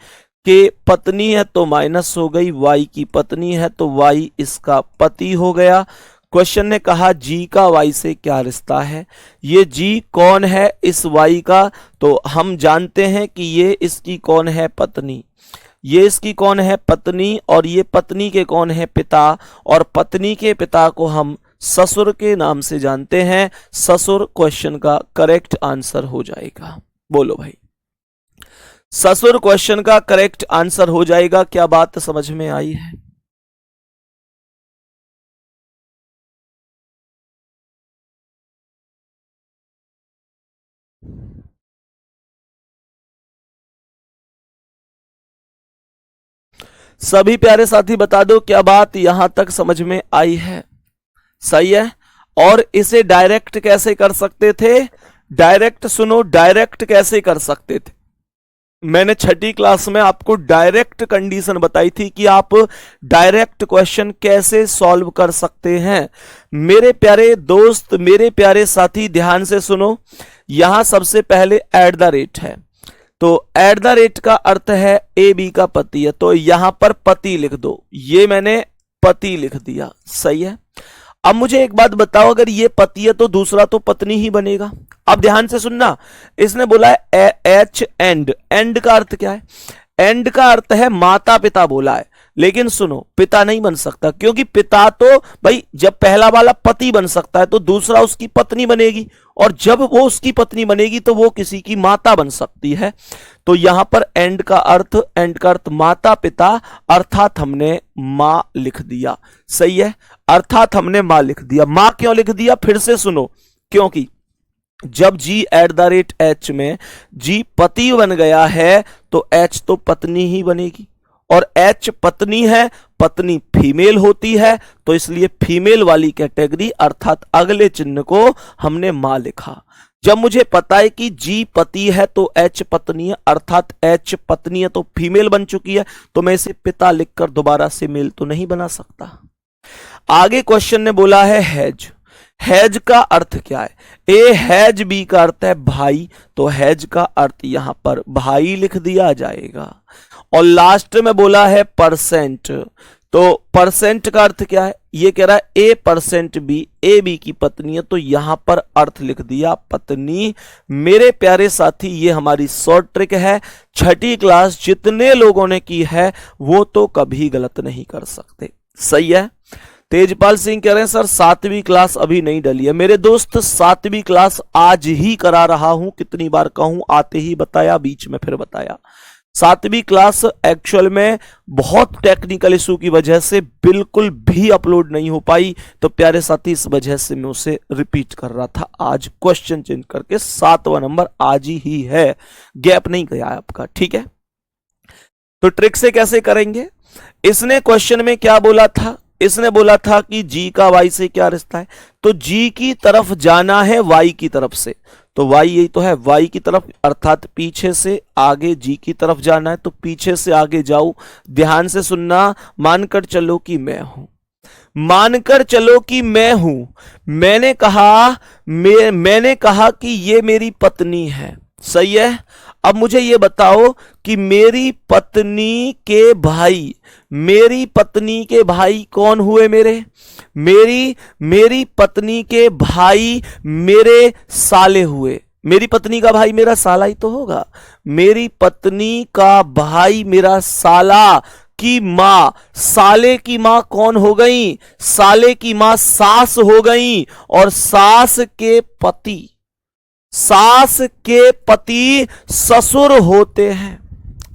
के पत्नी है तो माइनस हो गई, वाई की पत्नी है तो वाई इसका पति हो गया। क्वेश्चन ने कहा जी का वाई से क्या रिश्ता है, ये जी कौन है इस वाई का, तो हम जानते हैं कि ये इसकी कौन है, पत्नी, ये इसकी कौन है, पत्नी, और ये पत्नी के कौन है, पिता, और पत्नी के पिता को हम ससुर के नाम से जानते हैं। ससुर क्वेश्चन का करेक्ट आंसर हो जाएगा। बोलो भाई, ससुर क्वेश्चन का करेक्ट आंसर हो जाएगा। क्या बात समझ में आई है? सभी प्यारे साथी बता दो क्या बात यहां तक समझ में आई है? सही है। और इसे डायरेक्ट कैसे कर सकते थे, डायरेक्ट सुनो, डायरेक्ट कैसे कर सकते थे, मैंने छठी क्लास में आपको डायरेक्ट कंडीशन बताई थी कि आप डायरेक्ट क्वेश्चन कैसे सॉल्व कर सकते हैं। मेरे प्यारे दोस्त, मेरे प्यारे साथी ध्यान से सुनो, यहां सबसे पहले एट द रेट है, तो एट द रेट का अर्थ है ए बी का पति है, तो यहां पर पति लिख दो, ये मैंने पति लिख दिया। सही है। अब मुझे एक बात बताओ, अगर ये पति है तो दूसरा तो पत्नी ही बनेगा। अब ध्यान से सुनना, इसने बोला है एच एंड, एंड का अर्थ क्या है, एंड का अर्थ है माता पिता बोला है, लेकिन सुनो पिता नहीं बन सकता, क्योंकि पिता तो भाई जब पहला वाला पति बन सकता है तो दूसरा उसकी पत्नी बनेगी, और जब वो उसकी पत्नी बनेगी तो वो किसी की माता बन सकती है। तो यहां पर एंड का अर्थ माता पिता, अर्थात हमने मां लिख दिया। सही है, अर्थात हमने मां लिख दिया। मां क्यों लिख दिया, फिर से सुनो, क्योंकि जब जी एट द रेट एच में जी पति बन गया है तो एच तो पत्नी ही बनेगी, और एच पत्नी है, पत्नी फीमेल होती है, तो इसलिए फीमेल वाली कैटेगरी अर्थात अगले चिन्ह को हमने मां लिखा। जब मुझे पता है कि जी पति है तो एच पत्नी है, अर्थात एच पत्नी है तो फीमेल बन चुकी है, तो मैं इसे पिता लिखकर दोबारा से मेल तो नहीं बना सकता। आगे क्वेश्चन ने बोला है हैज, हैज का अर्थ क्या है, ए हैज बी का अर्थ है भाई, तो हैज का अर्थ यहां पर भाई लिख दिया जाएगा। और लास्ट में बोला है परसेंट, तो परसेंट का अर्थ क्या है, ये कह रहा है ए परसेंट बी, ए बी की पत्नी है, तो यहां पर अर्थ लिख दिया पत्नी। मेरे प्यारे साथी ये हमारी शॉर्ट ट्रिक है, छठी क्लास जितने लोगों ने की है वो तो कभी गलत नहीं कर सकते। सही है। तेजपाल सिंह कह रहे हैं सर 7वीं क्लास अभी नहीं डली है। मेरे दोस्त 7वीं क्लास आज ही करा रहा हूं, कितनी बार कहूं, आते ही बताया, बीच में फिर बताया। 7वीं क्लास एक्चुअल में बहुत टेक्निकल इशू की वजह से बिल्कुल भी अपलोड नहीं हो पाई, तो प्यारे साथी इस वजह से मैं उसे रिपीट कर रहा था। आज क्वेश्चन चेंज करके 7वां नंबर आज ही है, गैप नहीं गया है आपका, ठीक है। तो ट्रिक से कैसे करेंगे, इसने क्वेश्चन में क्या बोला था, इसने बोला था कि जी का वाई से क्या रिश्ता है, तो जी की तरफ जाना है वाई की तरफ से, तो वाई यही तो है, वाई की तरफ अर्थात पीछे से आगे जी की तरफ जाना है, तो पीछे से आगे जाऊं। ध्यान से सुनना, मानकर चलो कि मैं हूं, मानकर चलो कि मैं हूं, मैंने कहा कि ये मेरी पत्नी है। सही है। अब मुझे ये बताओ कि मेरी पत्नी के भाई कौन हुए मेरी पत्नी के भाई मेरे साले हुए। मेरी पत्नी का भाई मेरा साला ही तो होगा। मेरी पत्नी का भाई मेरा साला की मां, साले की मां कौन हो गई? साले की मां सास हो गई। और सास के पति ससुर होते हैं।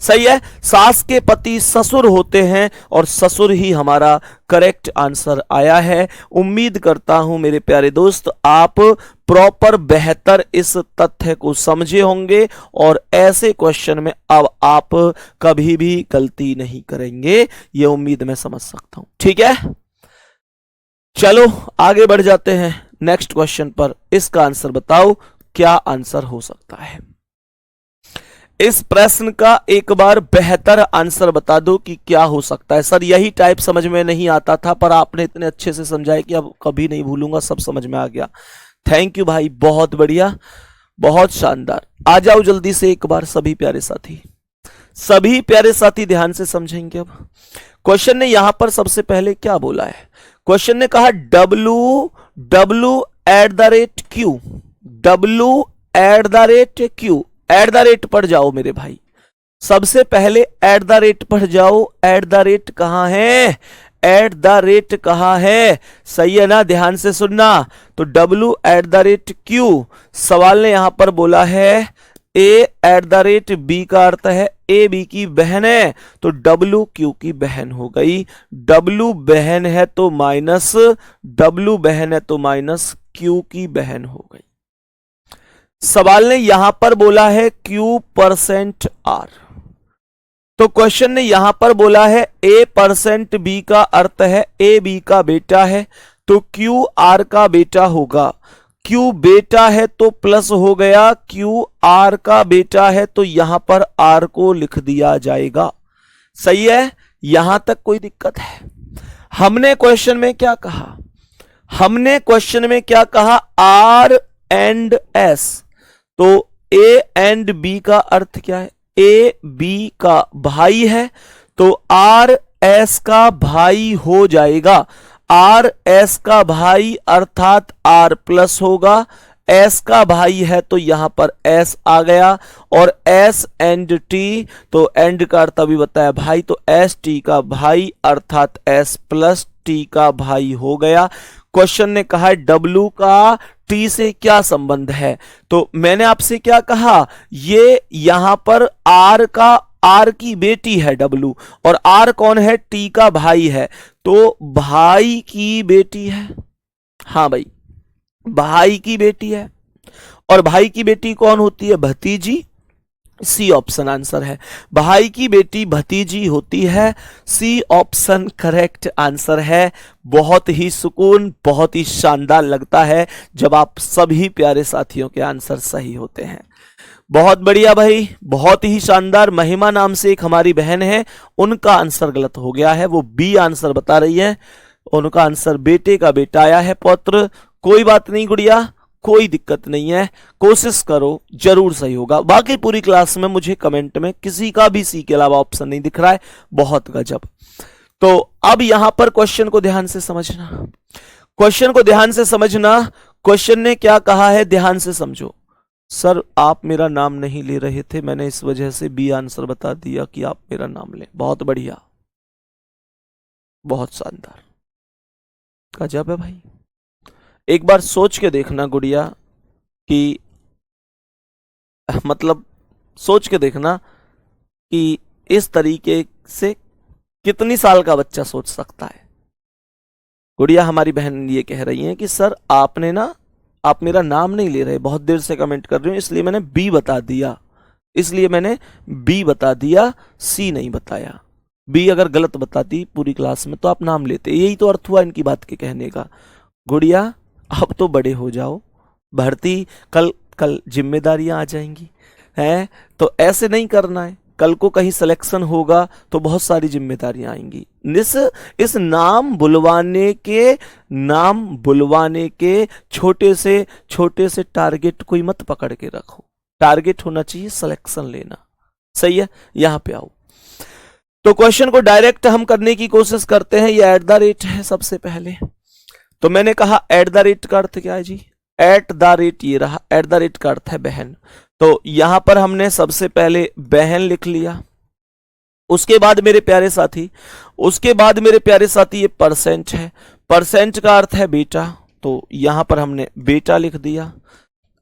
सही है। सास के पति ससुर होते हैं और ससुर ही हमारा करेक्ट आंसर आया है। उम्मीद करता हूं मेरे प्यारे दोस्त आप प्रॉपर बेहतर इस तथ्य को समझे होंगे और ऐसे क्वेश्चन में अब आप कभी भी गलती नहीं करेंगे, ये उम्मीद मैं समझ सकता हूं। ठीक है, चलो आगे बढ़ जाते हैं नेक्स्ट क्वेश्चन पर। इसका आंसर बताओ, क्या आंसर हो सकता है? इस प्रश्न का एक बार बेहतर आंसर बता दो कि क्या हो सकता है। सर यही टाइप समझ में नहीं आता था, पर आपने इतने अच्छे से समझाया कि अब कभी नहीं भूलूंगा, सब समझ में आ गया। थैंक यू भाई, बहुत बढ़िया, बहुत शानदार। आ जाओ जल्दी से एक बार सभी प्यारे साथी ध्यान से समझेंगे। अब क्वेश्चन ने यहां पर सबसे पहले क्या बोला है? क्वेश्चन ने कहा w एट द रेट पर जाओ मेरे भाई। सबसे पहले एट द रेट पर जाओ। एट द रेट कहां है? एट द रेट कहां है? सही है ना, ध्यान से सुनना। तो w at the rate q, सवाल ने यहां पर बोला है a at the rate b का अर्थ है a b की बहन है, तो w q की बहन हो गई। w बहन है तो माइनस q की बहन हो गई। सवाल ने यहां पर बोला है Q%R, तो क्वेश्चन ने यहां पर बोला है A%B का अर्थ है A B का बेटा है, तो Q R का बेटा होगा। Q बेटा है तो प्लस हो गया, Q R का बेटा है तो यहां पर R को लिख दिया जाएगा। सही है, यहां तक कोई दिक्कत है? हमने क्वेश्चन में क्या कहा? R एंड S, तो A एंड B का अर्थ क्या है? A B का भाई है, तो R S का भाई हो जाएगा। R S का भाई अर्थात R प्लस होगा। S का भाई है तो यहां पर S आ गया, और S एंड T, तो एंड का अर्थ अभी बताया भाई, तो S T का भाई अर्थात S प्लस T का भाई हो गया। क्वेश्चन ने कहा W का T से क्या संबंध है? तो मैंने आपसे क्या कहा, ये यहां पर R की बेटी है W, और R कौन है? T का भाई है, तो भाई की बेटी है। हाँ भाई, भाई की बेटी है, और भाई की बेटी कौन होती है? भतीजी। सी ऑप्शन आंसर है, भाई की बेटी भतीजी होती है। सी ऑप्शन करेक्ट आंसर है। बहुत ही सुकून, बहुत ही शानदार लगता है जब आप सभी प्यारे साथियों के आंसर सही होते हैं। बहुत बढ़िया भाई, बहुत ही शानदार। महिमा नाम से एक हमारी बहन है, उनका आंसर गलत हो गया है, वो बी आंसर बता रही है। उनका आंसर बेटे का बेटा आया है, पौत्र। कोई बात नहीं गुड़िया, कोई दिक्कत नहीं है, कोशिश करो, जरूर सही होगा। बाकी पूरी क्लास में मुझे कमेंट में किसी का भी सी के अलावा ऑप्शन नहीं दिख रहा है, बहुत गजब। तो अब यहां पर क्वेश्चन को ध्यान से समझना। क्वेश्चन ने क्या कहा है, ध्यान से समझो। सर आप मेरा नाम नहीं ले रहे थे, मैंने इस वजह से बी आंसर बता दिया कि आप मेरा नाम लें। बहुत बढ़िया, बहुत शानदार, गजब है भाई। एक बार सोच के देखना गुड़िया कि मतलब सोच के देखना कि इस तरीके से कितनी साल का बच्चा सोच सकता है। गुड़िया हमारी बहन ये कह रही है कि सर आप मेरा नाम नहीं ले रहे, बहुत देर से कमेंट कर रही हूं, इसलिए मैंने बी बता दिया, सी नहीं बताया। बी अगर गलत बताती पूरी क्लास में तो आप नाम लेते। यही तो अर्थ हुआ इनकी बात के कहने का। गुड़िया अब तो बड़े हो जाओ, भर्ती कल जिम्मेदारियां आ जाएंगी हैं, तो ऐसे नहीं करना है। कल को कहीं सिलेक्शन होगा तो बहुत सारी जिम्मेदारियां आएंगी। इस नाम बुलवाने के छोटे से टारगेट कोई मत पकड़ के रखो। टारगेट होना चाहिए सिलेक्शन लेना। सही है, यहां पे आओ। तो क्वेश्चन को डायरेक्ट हम करने की कोशिश करते हैं। ये @ है सबसे पहले। तो मैंने कहा @ का अर्थ क्या है जी? @ ये रहा, @ का अर्थ है बहन। तो यहां पर हमने सबसे पहले बहन लिख लिया। उसके बाद मेरे प्यारे साथी ये परसेंट है। परसेंट का अर्थ है बेटा, तो यहां पर हमने बेटा लिख दिया।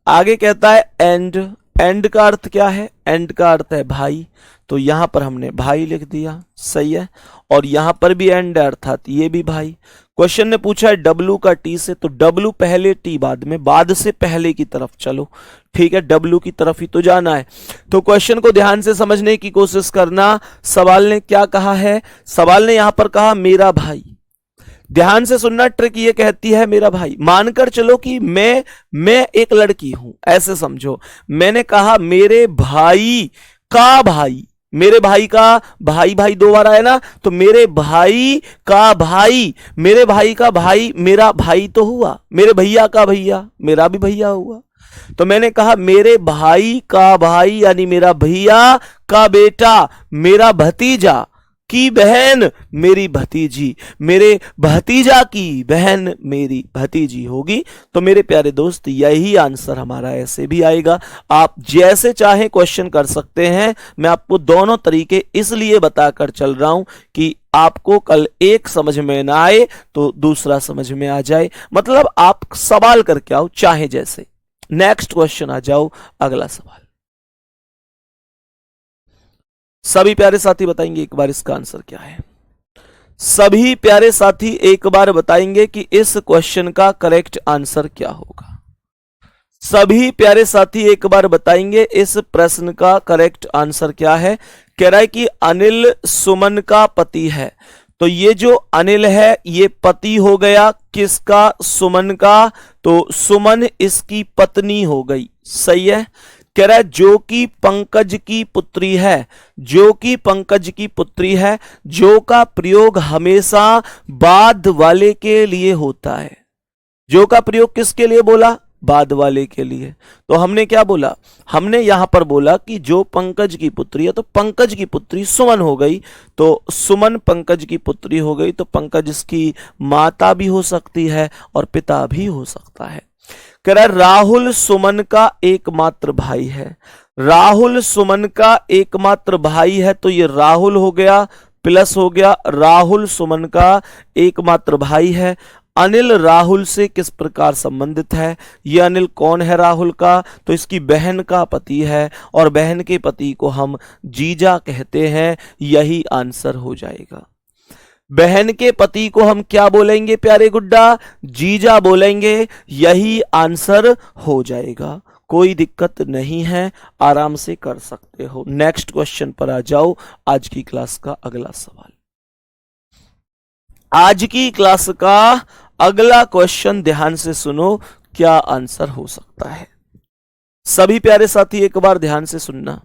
आगे कहता है एंड। एंड का अर्थ क्या है? एंड का अर्थ है भाई, तो यहां पर हमने भाई लिख दिया। सही है, और यहां पर भी एंड है, अर्थात ये भी भाई। क्वेश्चन ने पूछा है W का T से, तो W पहले T बाद में, बाद से पहले की तरफ चलो। ठीक है, W की तरफ ही तो जाना है। तो क्वेश्चन को ध्यान से समझने की कोशिश करना। सवाल ने क्या कहा है? सवाल ने यहां पर कहा मेरा भाई। ध्यान से सुनना, ट्रिक ये कहती है मेरा भाई। मानकर चलो कि मैं एक लड़की हूं, ऐसे समझो। मैंने कहा मेरे भाई का भाई, मेरे भाई का भाई, भाई दो बार आया ना, तो मेरे भाई का भाई, मेरे भाई का भाई मेरा भाई तो हुआ, मेरे भैया का भैया मेरा भी भैया हुआ। तो मैंने कहा मेरे भाई का भाई यानी मेरा भैया का बेटा मेरा भतीजा की बहन मेरी भतीजी, मेरे भतीजा की बहन मेरी भतीजी होगी। तो मेरे प्यारे दोस्त यही आंसर हमारा ऐसे भी आएगा। आप जैसे चाहे क्वेश्चन कर सकते हैं। मैं आपको दोनों तरीके इसलिए बताकर चल रहा हूं कि आपको कल एक समझ में ना आए तो दूसरा समझ में आ जाए। मतलब आप सवाल करके आओ चाहे जैसे। नेक्स्ट क्वेश्चन आ जाओ, अगला सवाल। सभी प्यारे साथी बताएंगे एक बार इसका आंसर क्या है? सभी प्यारे साथी एक बार बताएंगे कि इस क्वेश्चन का करेक्ट आंसर क्या होगा। सभी प्यारे साथी एक बार बताएंगे इस प्रश्न का करेक्ट आंसर क्या है। कह रहा है कि अनिल सुमन का पति है। तो ये जो अनिल है ये पति हो गया किसका? सुमन का। तो सुमन इसकी पत्नी हो गई। सही है। कह रहा है जो कि पंकज की पुत्री है, जो कि पंकज की पुत्री है। जो का प्रयोग हमेशा बाद वाले के लिए होता है। जो का प्रयोग किसके लिए बोला? बाद वाले के लिए। तो हमने क्या बोला? हमने यहां पर बोला कि जो पंकज की पुत्री है, तो पंकज की पुत्री सुमन हो गई, तो सुमन पंकज की पुत्री हो गई। तो पंकज इसकी माता भी हो सकती है और पिता भी हो सकता है। कह रहा है राहुल सुमन का एकमात्र भाई है। राहुल सुमन का एकमात्र भाई है, तो ये राहुल हो गया प्लस हो गया राहुल सुमन का एकमात्र भाई है। अनिल राहुल से किस प्रकार संबंधित है? ये अनिल कौन है राहुल का? तो इसकी बहन का पति है, और बहन के पति को हम जीजा कहते हैं। यही आंसर हो जाएगा। बहन के पति को हम क्या बोलेंगे प्यारे गुड्डा? जीजा बोलेंगे। यही आंसर हो जाएगा। कोई दिक्कत नहीं है, आराम से कर सकते हो। नेक्स्ट क्वेश्चन पर आ जाओ। आज की क्लास का अगला सवाल। आज की क्लास का अगला क्वेश्चन ध्यान से सुनो, क्या आंसर हो सकता है। सभी प्यारे साथी एक बार ध्यान से सुनना।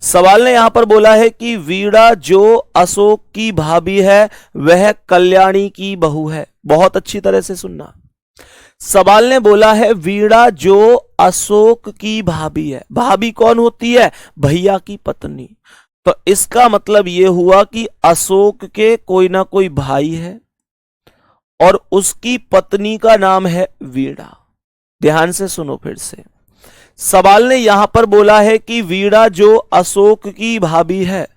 सवाल ने यहां पर बोला है कि वीणा जो अशोक की भाभी है वह कल्याणी की बहू है। बहुत अच्छी तरह से सुनना। सवाल ने बोला है वीणा जो अशोक की भाभी है। भाभी कौन होती है? भैया की पत्नी। तो इसका मतलब यह हुआ कि अशोक के कोई ना कोई भाई है और उसकी पत्नी का नाम है वीणा। ध्यान से सुनो फिर से। सवाल ने यहां पर बोला है कि वीणा जो अशोक की भाभी है।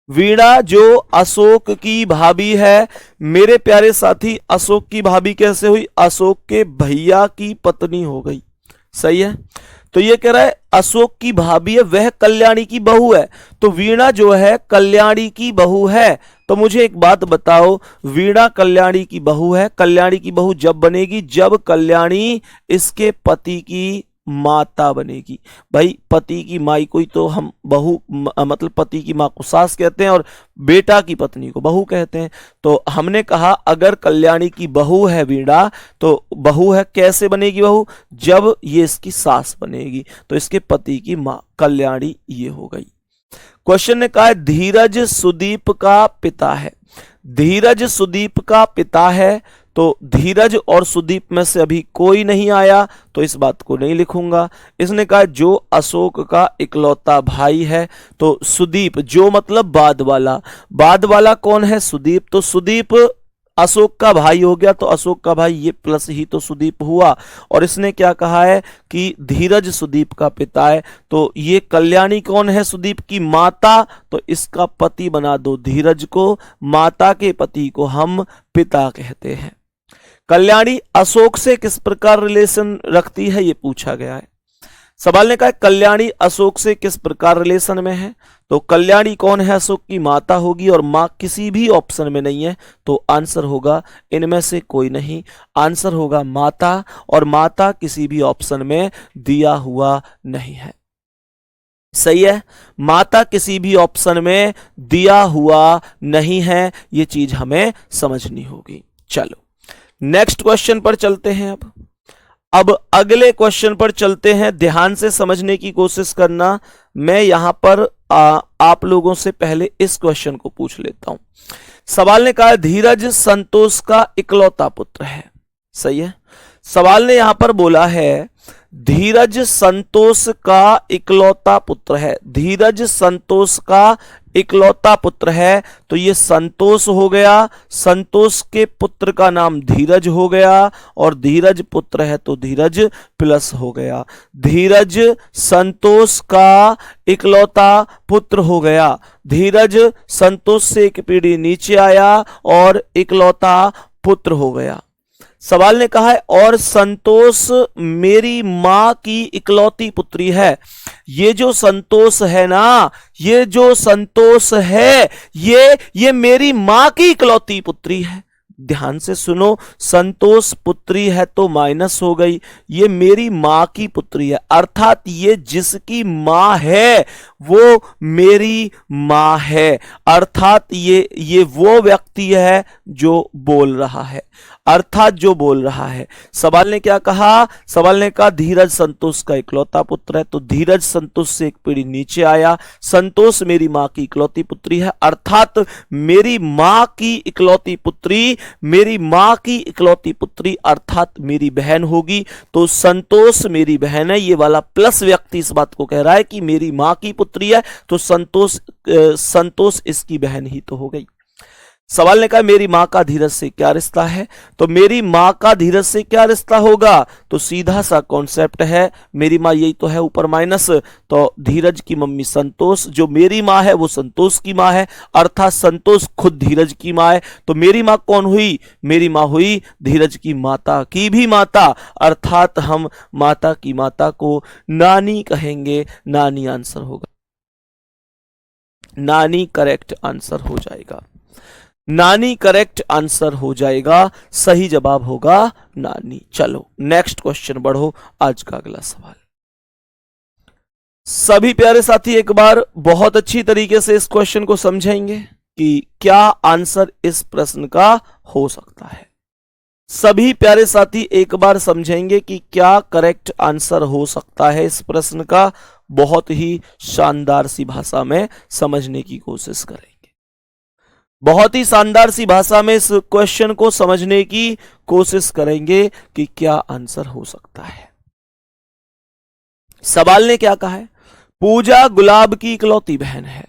वीणा जो अशोक की भाभी है। मेरे प्यारे साथी अशोक की भाभी कैसे हुई? अशोक के भैया की पत्नी हो गई। सही है। तो ये कह रहा है अशोक की भाभी है, वह कल्याणी की बहू है। तो वीणा जो है कल्याणी की बहू है। तो मुझे एक बात बताओ, वीणा कल्याणी की बहू है। कल्याणी की बहू जब बनेगी जब कल्याणी इसके पति की माता बनेगी। भाई पति की माई को ही तो हम बहू मतलब पति की मां को सास कहते हैं और बेटा की पत्नी को बहू कहते हैं। तो हमने कहा अगर कल्याणी की बहू है वीणा, तो बहू है कैसे बनेगी बहू? जब ये इसकी सास बनेगी। तो इसके पति की मां कल्याणी ये हो गई। क्वेश्चन ने कहा है धीरज सुदीप का पिता है। धीरज सुदीप का पिता है, तो धीरज और सुदीप में से अभी कोई नहीं आया, तो इस बात को नहीं लिखूंगा। इसने कहा जो अशोक का इकलौता भाई है, तो सुदीप, जो मतलब बाद वाला, बाद वाला कौन है? सुदीप। तो सुदीप अशोक का भाई हो गया, तो अशोक का भाई ये प्लस ही तो सुदीप हुआ। और इसने क्या कहा है कि धीरज सुदीप का पिता है, तो ये कल्याणी कौन है? सुदीप की माता, तो इसका पति बना दो धीरज को, माता के पति को हम पिता कहते हैं। कल्याणी अशोक से किस प्रकार रिलेशन रखती है, ये पूछा गया है। सवाल ने कहा कल्याणी अशोक से किस प्रकार रिलेशन में है, तो कल्याणी कौन है? अशोक की माता होगी, और मां किसी भी ऑप्शन में नहीं है, तो आंसर होगा इनमें से कोई नहीं, आंसर होगा माता, और माता किसी भी ऑप्शन में दिया हुआ नहीं है। सही है, माता किसी भी ऑप्शन में दिया हुआ नहीं है, ये चीज हमें समझनी होगी। चलो नेक्स्ट क्वेश्चन पर चलते हैं। अब अगले क्वेश्चन पर चलते हैं, ध्यान से समझने की कोशिश करना। मैं यहां पर आप लोगों से पहले इस क्वेश्चन को पूछ लेता हूं। सवाल ने कहा धीरज संतोष का इकलौता पुत्र है। सही है, सवाल ने यहां पर बोला है धीरज संतोष का इकलौता पुत्र है। धीरज संतोष का इकलौता पुत्र है, तो ये संतोष हो गया, संतोष के पुत्र का नाम धीरज हो गया, और धीरज पुत्र है तो धीरज प्लस हो गया। धीरज संतोष का इकलौता पुत्र हो गया। धीरज संतोष से एक पीढ़ी नीचे आया और इकलौता पुत्र हो गया। सवाल ने कहा है और संतोष मेरी मां की इकलौती पुत्री है। ये जो संतोष है ना, ये जो संतोष है, ये मेरी मां की इकलौती पुत्री है। ध्यान से सुनो, संतोष पुत्री है तो माइनस हो गई, ये मेरी मां की पुत्री है, अर्थात ये जिसकी मां है वो मेरी मां है, अर्थात ये वो व्यक्ति है जो बोल रहा है, अर्थात जो बोल रहा है। सवाल ने क्या कहा? सवाल ने कहा धीरज संतोष का इकलौता पुत्र है, तो धीरज संतोष से एक पीढ़ी नीचे आया, संतोष मेरी मां की इकलौती पुत्री है, अर्थात मेरी मां की इकलौती पुत्री, मेरी मां की इकलौती पुत्री अर्थात मेरी बहन होगी। तो संतोष मेरी बहन है, ये वाला प्लस व्यक्ति इस बात को कह रहा है कि मेरी मां की पुत्री है, तो संतोष इसकी बहन ही तो हो गई। सवाल ने कहा मेरी मां का धीरज से क्या रिश्ता है, तो मेरी मां का धीरज से क्या रिश्ता होगा, तो सीधा सा कॉन्सेप्ट है, मेरी मां यही तो है ऊपर माइनस, तो धीरज की मम्मी संतोष, जो मेरी मां है वो संतोष की मां है, अर्थात संतोष खुद धीरज की मां है। तो मेरी मां कौन हुई? मेरी मां हुई धीरज की माता की भी माता, अर्थात हम माता की माता को नानी कहेंगे। नानी आंसर होगा, नानी करेक्ट आंसर हो जाएगा, नानी करेक्ट आंसर हो जाएगा, सही जवाब होगा नानी। चलो नेक्स्ट क्वेश्चन बढ़ो, आज का अगला सवाल। सभी प्यारे साथी एक बार बहुत अच्छी तरीके से इस क्वेश्चन को समझेंगे कि क्या आंसर इस प्रश्न का हो सकता है। सभी प्यारे साथी एक बार समझेंगे कि क्या करेक्ट आंसर हो सकता है इस प्रश्न का, बहुत ही शानदार सी भाषा में समझने की कोशिश करेंगे, बहुत ही शानदार सी भाषा में इस क्वेश्चन को समझने की कोशिश करेंगे कि क्या आंसर हो सकता है। सवाल ने क्या कहा है? पूजा गुलाब की इकलौती बहन है।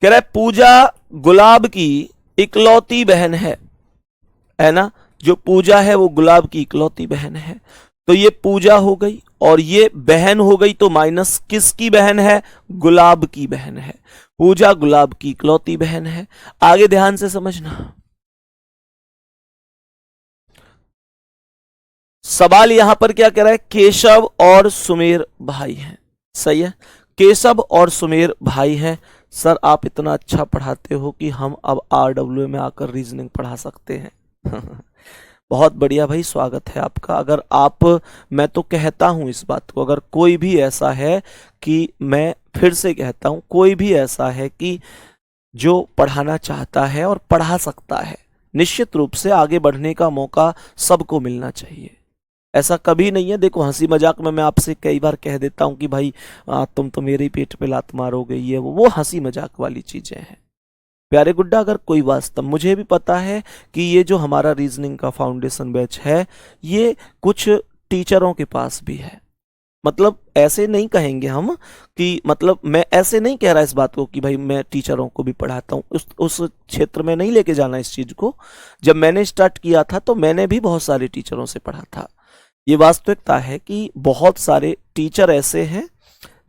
कह रहा है पूजा गुलाब की इकलौती बहन है ना, जो पूजा है वो गुलाब की इकलौती बहन है, तो ये पूजा हो गई और ये बहन हो गई, तो माइनस किसकी बहन है? गुलाब की बहन है। पूजा गुलाब की इकलौती बहन है। आगे ध्यान से समझना, सवाल यहां पर क्या कह रहा है? केशव और सुमेर भाई हैं। सही है, केशव और सुमेर भाई हैं। सर आप इतना अच्छा पढ़ाते हो कि हम अब RWA में आकर रीजनिंग पढ़ा सकते हैं। बहुत बढ़िया भाई, स्वागत है आपका। अगर आप, मैं तो कहता हूं इस बात को, अगर कोई भी ऐसा है कि, मैं फिर से कहता हूं, कोई भी ऐसा है कि जो पढ़ाना चाहता है और पढ़ा सकता है, निश्चित रूप से आगे बढ़ने का मौका सबको मिलना चाहिए। ऐसा कभी नहीं है। देखो हंसी मजाक में मैं आपसे कई बार कह देता हूं कि भाई तुम तो मेरे ही पेट पे लात मारोगे, ये वो हंसी मजाक वाली चीजें हैं। प्यारे गुड्डा, अगर कोई वास्तव, मुझे भी पता है कि ये जो हमारा रीजनिंग का फाउंडेशन बैच है ये कुछ टीचरों के पास भी है। मतलब ऐसे नहीं कहेंगे हम कि, मतलब मैं ऐसे नहीं कह रहा इस बात को कि भाई मैं टीचरों को भी पढ़ाता हूँ, उस क्षेत्र में नहीं लेके जाना इस चीज को। जब मैंने स्टार्ट किया था तो मैंने भी बहुत सारे टीचरों से पढ़ा था। ये वास्तविकता है कि बहुत सारे टीचर ऐसे हैं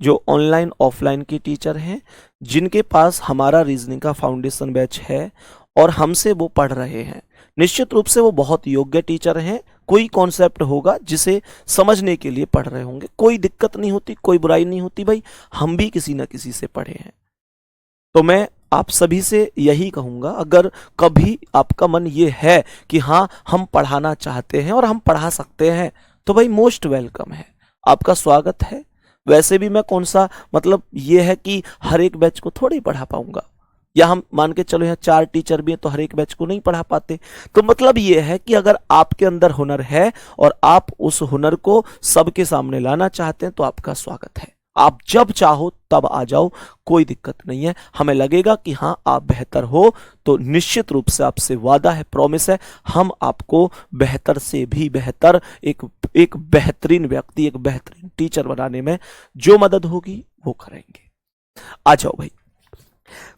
जो ऑनलाइन ऑफलाइन के टीचर हैं, जिनके पास हमारा रीजनिंग का फाउंडेशन बैच है और हमसे वो पढ़ रहे हैं। निश्चित रूप से वो बहुत योग्य टीचर हैं। कोई कॉन्सेप्ट होगा जिसे समझने के लिए पढ़ रहे होंगे, कोई दिक्कत नहीं होती, कोई बुराई नहीं होती भाई, हम भी किसी ना किसी से पढ़े हैं। तो मैं आप सभी से यही कहूंगा, अगर कभी आपका मन ये है कि हाँ हम पढ़ाना चाहते हैं और हम पढ़ा सकते हैं, तो भाई मोस्ट वेलकम है, आपका स्वागत है। वैसे भी मैं कौन सा, मतलब ये है कि हर एक बैच को थोड़ी पढ़ा पाऊंगा, या हम मान के चलो यहाँ 4 टीचर भी हैं तो हर एक बैच को नहीं पढ़ा पाते। तो मतलब ये है कि अगर आपके अंदर हुनर है और आप उस हुनर को सबके सामने लाना चाहते हैं तो आपका स्वागत है। आप जब चाहो तब आ जाओ, कोई दिक्कत नहीं है। हमें लगेगा कि हाँ आप बेहतर हो तो निश्चित रूप से आपसे वादा है, प्रॉमिस है, हम आपको बेहतर से भी बेहतर एक बेहतरीन व्यक्ति, एक बेहतरीन टीचर बनाने में जो मदद होगी वो करेंगे। आ जाओ भाई।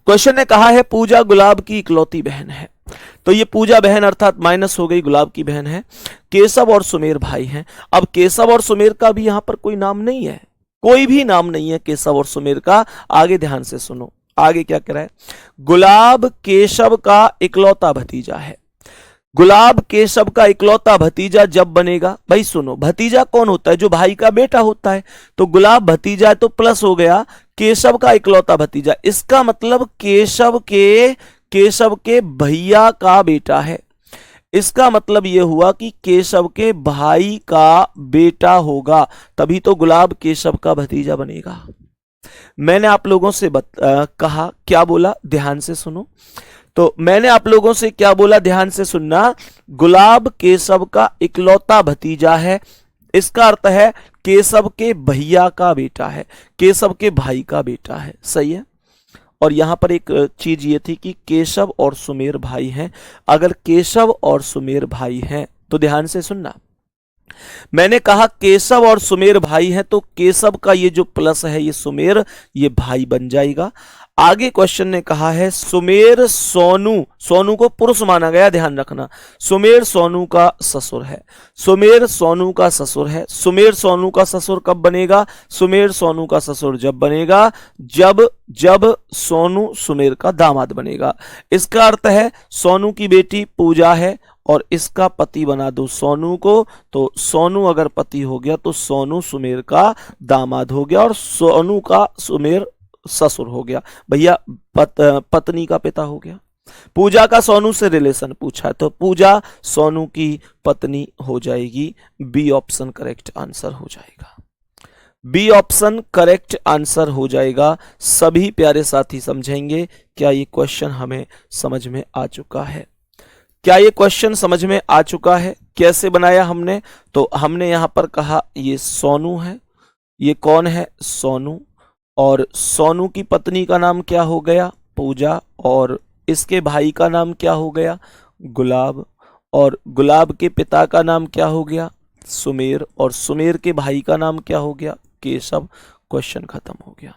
क्वेश्चन ने कहा है पूजा गुलाब की इकलौती बहन है। तो ये पूजा बहन अर्थात माइनस हो गई, गुलाब की बहन है। केशव और सुमेर भाई हैं। अब केशव और सुमेर का भी यहां पर कोई नाम नहीं है, कोई भी नाम नहीं है केशव और सुमेर का। आगे ध्यान से सुनो, आगे क्या कह रहा है। गुलाब केशव का इकलौता भतीजा है। गुलाब केशव का इकलौता भतीजा जब बनेगा, भाई सुनो, भतीजा कौन होता है? जो भाई का बेटा होता है। तो गुलाब भतीजा तो प्लस हो गया, केशव का इकलौता भतीजा, इसका मतलब केशव के भैया का बेटा है। इसका मतलब यह हुआ कि केशव के भाई का बेटा होगा, तभी तो गुलाब केशव का भतीजा बनेगा। मैंने आप लोगों से कहा, क्या बोला, ध्यान से सुनो। तो मैंने आप लोगों से क्या बोला, ध्यान से सुनना। गुलाब केशव का इकलौता भतीजा है, इसका अर्थ है केशव के भैया का बेटा है, केशव के भाई का बेटा है। सही है। और यहां पर एक चीज ये थी कि केशव और सुमेर भाई हैं। अगर केशव और सुमेर भाई हैं तो ध्यान से सुनना, मैंने कहा केशव और सुमेर भाई हैं, तो केशव का ये जो प्लस है ये सुमेर, ये भाई बन जाएगा। आगे क्वेश्चन ने कहा है सुमेर सोनू, सोनू को पुरुष माना गया, ध्यान रखना। सुमेर सोनू का ससुर है, सुमेर सोनू का ससुर है। सुमेर सोनू का ससुर कब बनेगा? सुमेर सोनू का ससुर जब बनेगा जब सोनू सुमेर का दामाद बनेगा। इसका अर्थ है सोनू की बेटी पूजा है और इसका पति बना दो सोनू को, तो सोनू अगर पति हो गया तो सोनू सुमेर का दामाद हो गया और सोनू का सुमेर ससुर हो गया। भैया पत्नी का पिता हो गया। पूजा का सोनू से रिलेशन पूछा है तो पूजा सोनू की पत्नी हो जाएगी। बी ऑप्शन करेक्ट आंसर हो जाएगा, बी ऑप्शन करेक्ट आंसर हो जाएगा। सभी प्यारे साथी समझेंगे। क्या ये क्वेश्चन हमें समझ में आ चुका है? क्या ये क्वेश्चन समझ में आ चुका है? कैसे बनाया हमने? तो हमने यहां पर कहा ये सोनू है, ये कौन है? सोनू। और सोनू की पत्नी का नाम क्या हो गया? पूजा। और इसके भाई का नाम क्या हो गया? गुलाब। और गुलाब के पिता का नाम क्या हो गया? सुमेर। और सुमेर के भाई का नाम क्या हो गया? केशव। क्वेश्चन खत्म हो गया,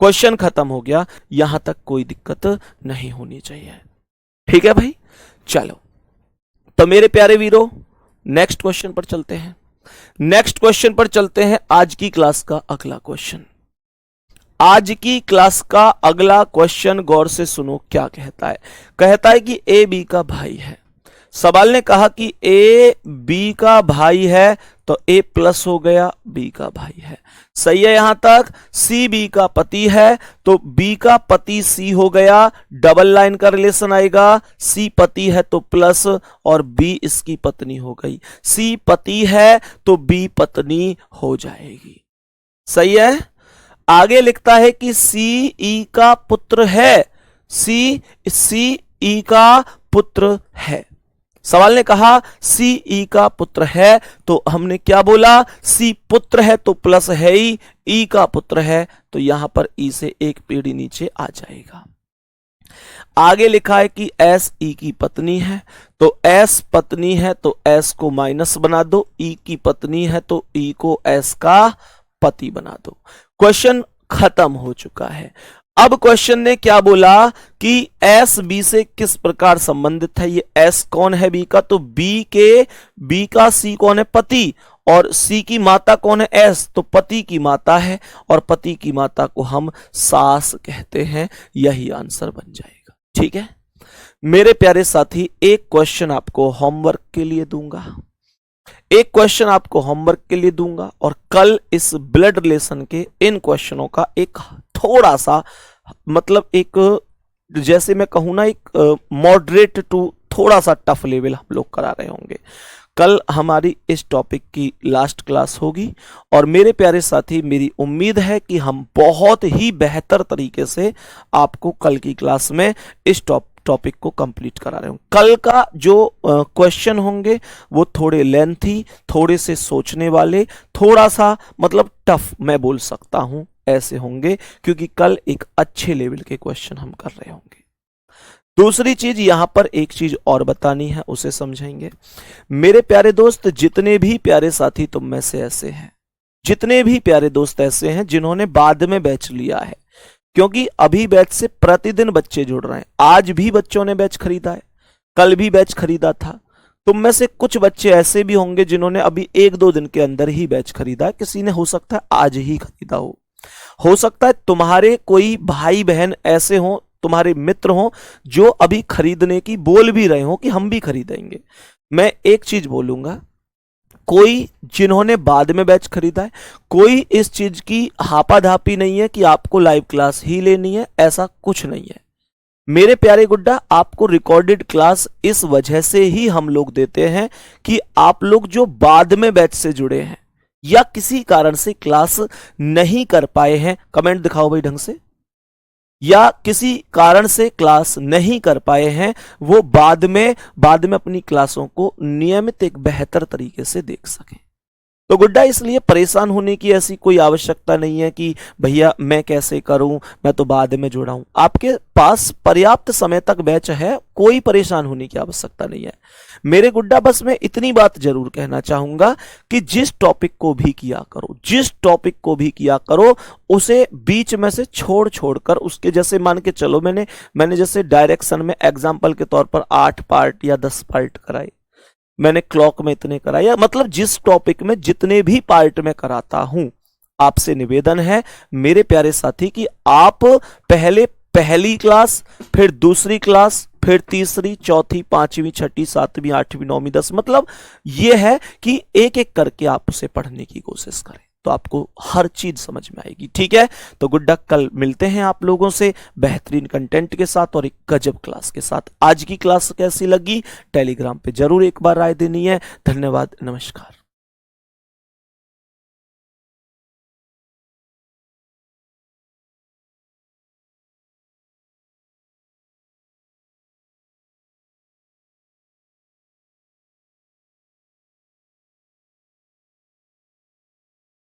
क्वेश्चन खत्म हो गया। यहां तक कोई दिक्कत नहीं होनी चाहिए। ठीक है भाई, चलो तो मेरे प्यारे वीरों नेक्स्ट क्वेश्चन पर चलते हैं। नेक्स्ट क्वेश्चन पर चलते हैं। आज की क्लास का अगला क्वेश्चन, आज की क्लास का अगला क्वेश्चन गौर से सुनो क्या कहता है। कहता है कि ए बी का भाई है। सवाल ने कहा कि ए बी का भाई है तो ए प्लस हो गया, बी का भाई है। सही है यहां तक। सी बी का पति है तो बी का पति सी हो गया, डबल लाइन का रिलेशन आएगा। सी पति है तो प्लस और बी इसकी पत्नी हो गई। सी पति है तो बी पत्नी हो जाएगी। सही है। आगे लिखता है कि सी ई का पुत्र है, सी ई का पुत्र है। सवाल ने कहा सी ई का पुत्र है, तो हमने क्या बोला, सी पुत्र है तो प्लस है ही, ई का पुत्र है तो यहां पर ई से एक पीढ़ी नीचे आ जाएगा। आगे लिखा है कि एस ई की पत्नी है, तो एस पत्नी है तो एस को माइनस बना दो, ई की पत्नी है तो ई को एस का पति बना दो। क्वेश्चन खत्म हो चुका है। अब क्वेश्चन ने क्या बोला कि एस बी से किस प्रकार संबंधित है। ये एस कौन है बी का, तो बी का सी कौन है, पति, और सी की माता कौन है, एस, तो पति की माता है और पति की माता को हम सास कहते हैं। यही आंसर बन जाएगा। ठीक है मेरे प्यारे साथी, एक क्वेश्चन आपको होमवर्क के लिए दूंगा, एक क्वेश्चन आपको होमवर्क के लिए दूंगा, और कल इस ब्लड रिलेशन के इन क्वेश्चनों का एक थोड़ा सा मतलब एक, जैसे मैं कहूं ना, एक मॉडरेट टू थोड़ा सा टफ लेवल हम लोग करा रहे होंगे। कल हमारी इस टॉपिक की लास्ट क्लास होगी और मेरे प्यारे साथी, मेरी उम्मीद है कि हम बहुत ही बेहतर तरीके से आपको कल की क्लास में इस टॉपिक को कंप्लीट करा रहे हूं। कल का जो क्वेश्चन होंगे वो थोड़े लेंथी, थोड़े से सोचने वाले, थोड़ा सा मतलब टफ मैं बोल सकता हूं ऐसे होंगे, क्योंकि कल एक अच्छे लेवल के क्वेश्चन हम कर रहे होंगे। दूसरी चीज यहां पर एक चीज और बतानी है, उसे समझेंगे। मेरे प्यारे दोस्त, जितने भी प्यारे साथी तुम में से ऐसे हैं, जितने भी प्यारे दोस्त ऐसे हैं जिन्होंने बाद में बैच लिया है, क्योंकि अभी बैच से प्रतिदिन बच्चे जुड़ रहे हैं। आज भी बच्चों ने बैच खरीदा है, कल भी बैच खरीदा था। तुम में से कुछ बच्चे ऐसे भी होंगे जिन्होंने अभी 1-2 दिन के अंदर ही बैच खरीदा है, किसी ने हो सकता है आज ही खरीदा हो सकता है तुम्हारे कोई भाई बहन ऐसे हों, तुम्हारे मित्र हों जो अभी खरीदने की बोल भी रहे हो कि हम भी खरीदेंगे। मैं एक चीज बोलूंगा, कोई जिन्होंने बाद में बैच खरीदा है, कोई इस चीज की हापाधापी नहीं है कि आपको लाइव क्लास ही लेनी है, ऐसा कुछ नहीं है मेरे प्यारे गुड्डा। आपको रिकॉर्डेड क्लास इस वजह से ही हम लोग देते हैं कि आप लोग जो बाद में बैच से जुड़े हैं या किसी कारण से क्लास नहीं कर पाए हैं, कमेंट दिखाओ भाई ढंग से, या किसी कारण से क्लास नहीं कर पाए हैं, वो बाद में अपनी क्लासों को नियमित एक बेहतर तरीके से देख सकें। तो गुड्डा, इसलिए परेशान होने की ऐसी कोई आवश्यकता नहीं है कि भैया मैं कैसे करूं, मैं तो बाद में जुड़ा हूं। आपके पास पर्याप्त समय तक बैच है, कोई परेशान होने की आवश्यकता नहीं है मेरे गुड्डा। बस मैं इतनी बात जरूर कहना चाहूंगा कि जिस टॉपिक को भी किया करो, उसे बीच में से छोड़ कर उसके, जैसे मान के चलो मैंने जैसे डायरेक्शन में एग्जाम्पल के तौर पर 8 पार्ट या 10 पार्ट कराए, मैंने क्लॉक में इतने कराया, मतलब जिस टॉपिक में जितने भी पार्ट में कराता हूं, आपसे निवेदन है मेरे प्यारे साथी कि आप पहले पहली क्लास, फिर दूसरी क्लास, फिर तीसरी, चौथी, पांचवी, छठी, सातवीं, आठवीं, नौवीं, 10, मतलब यह है कि एक एक करके आप उसे पढ़ने की कोशिश करें, तो आपको हर चीज समझ में आएगी। ठीक है, तो गुड्डा कल मिलते हैं आप लोगों से बेहतरीन कंटेंट के साथ और एक गजब क्लास के साथ। आज की क्लास कैसी लगी टेलीग्राम पे जरूर एक बार राय देनी है। धन्यवाद, नमस्कार।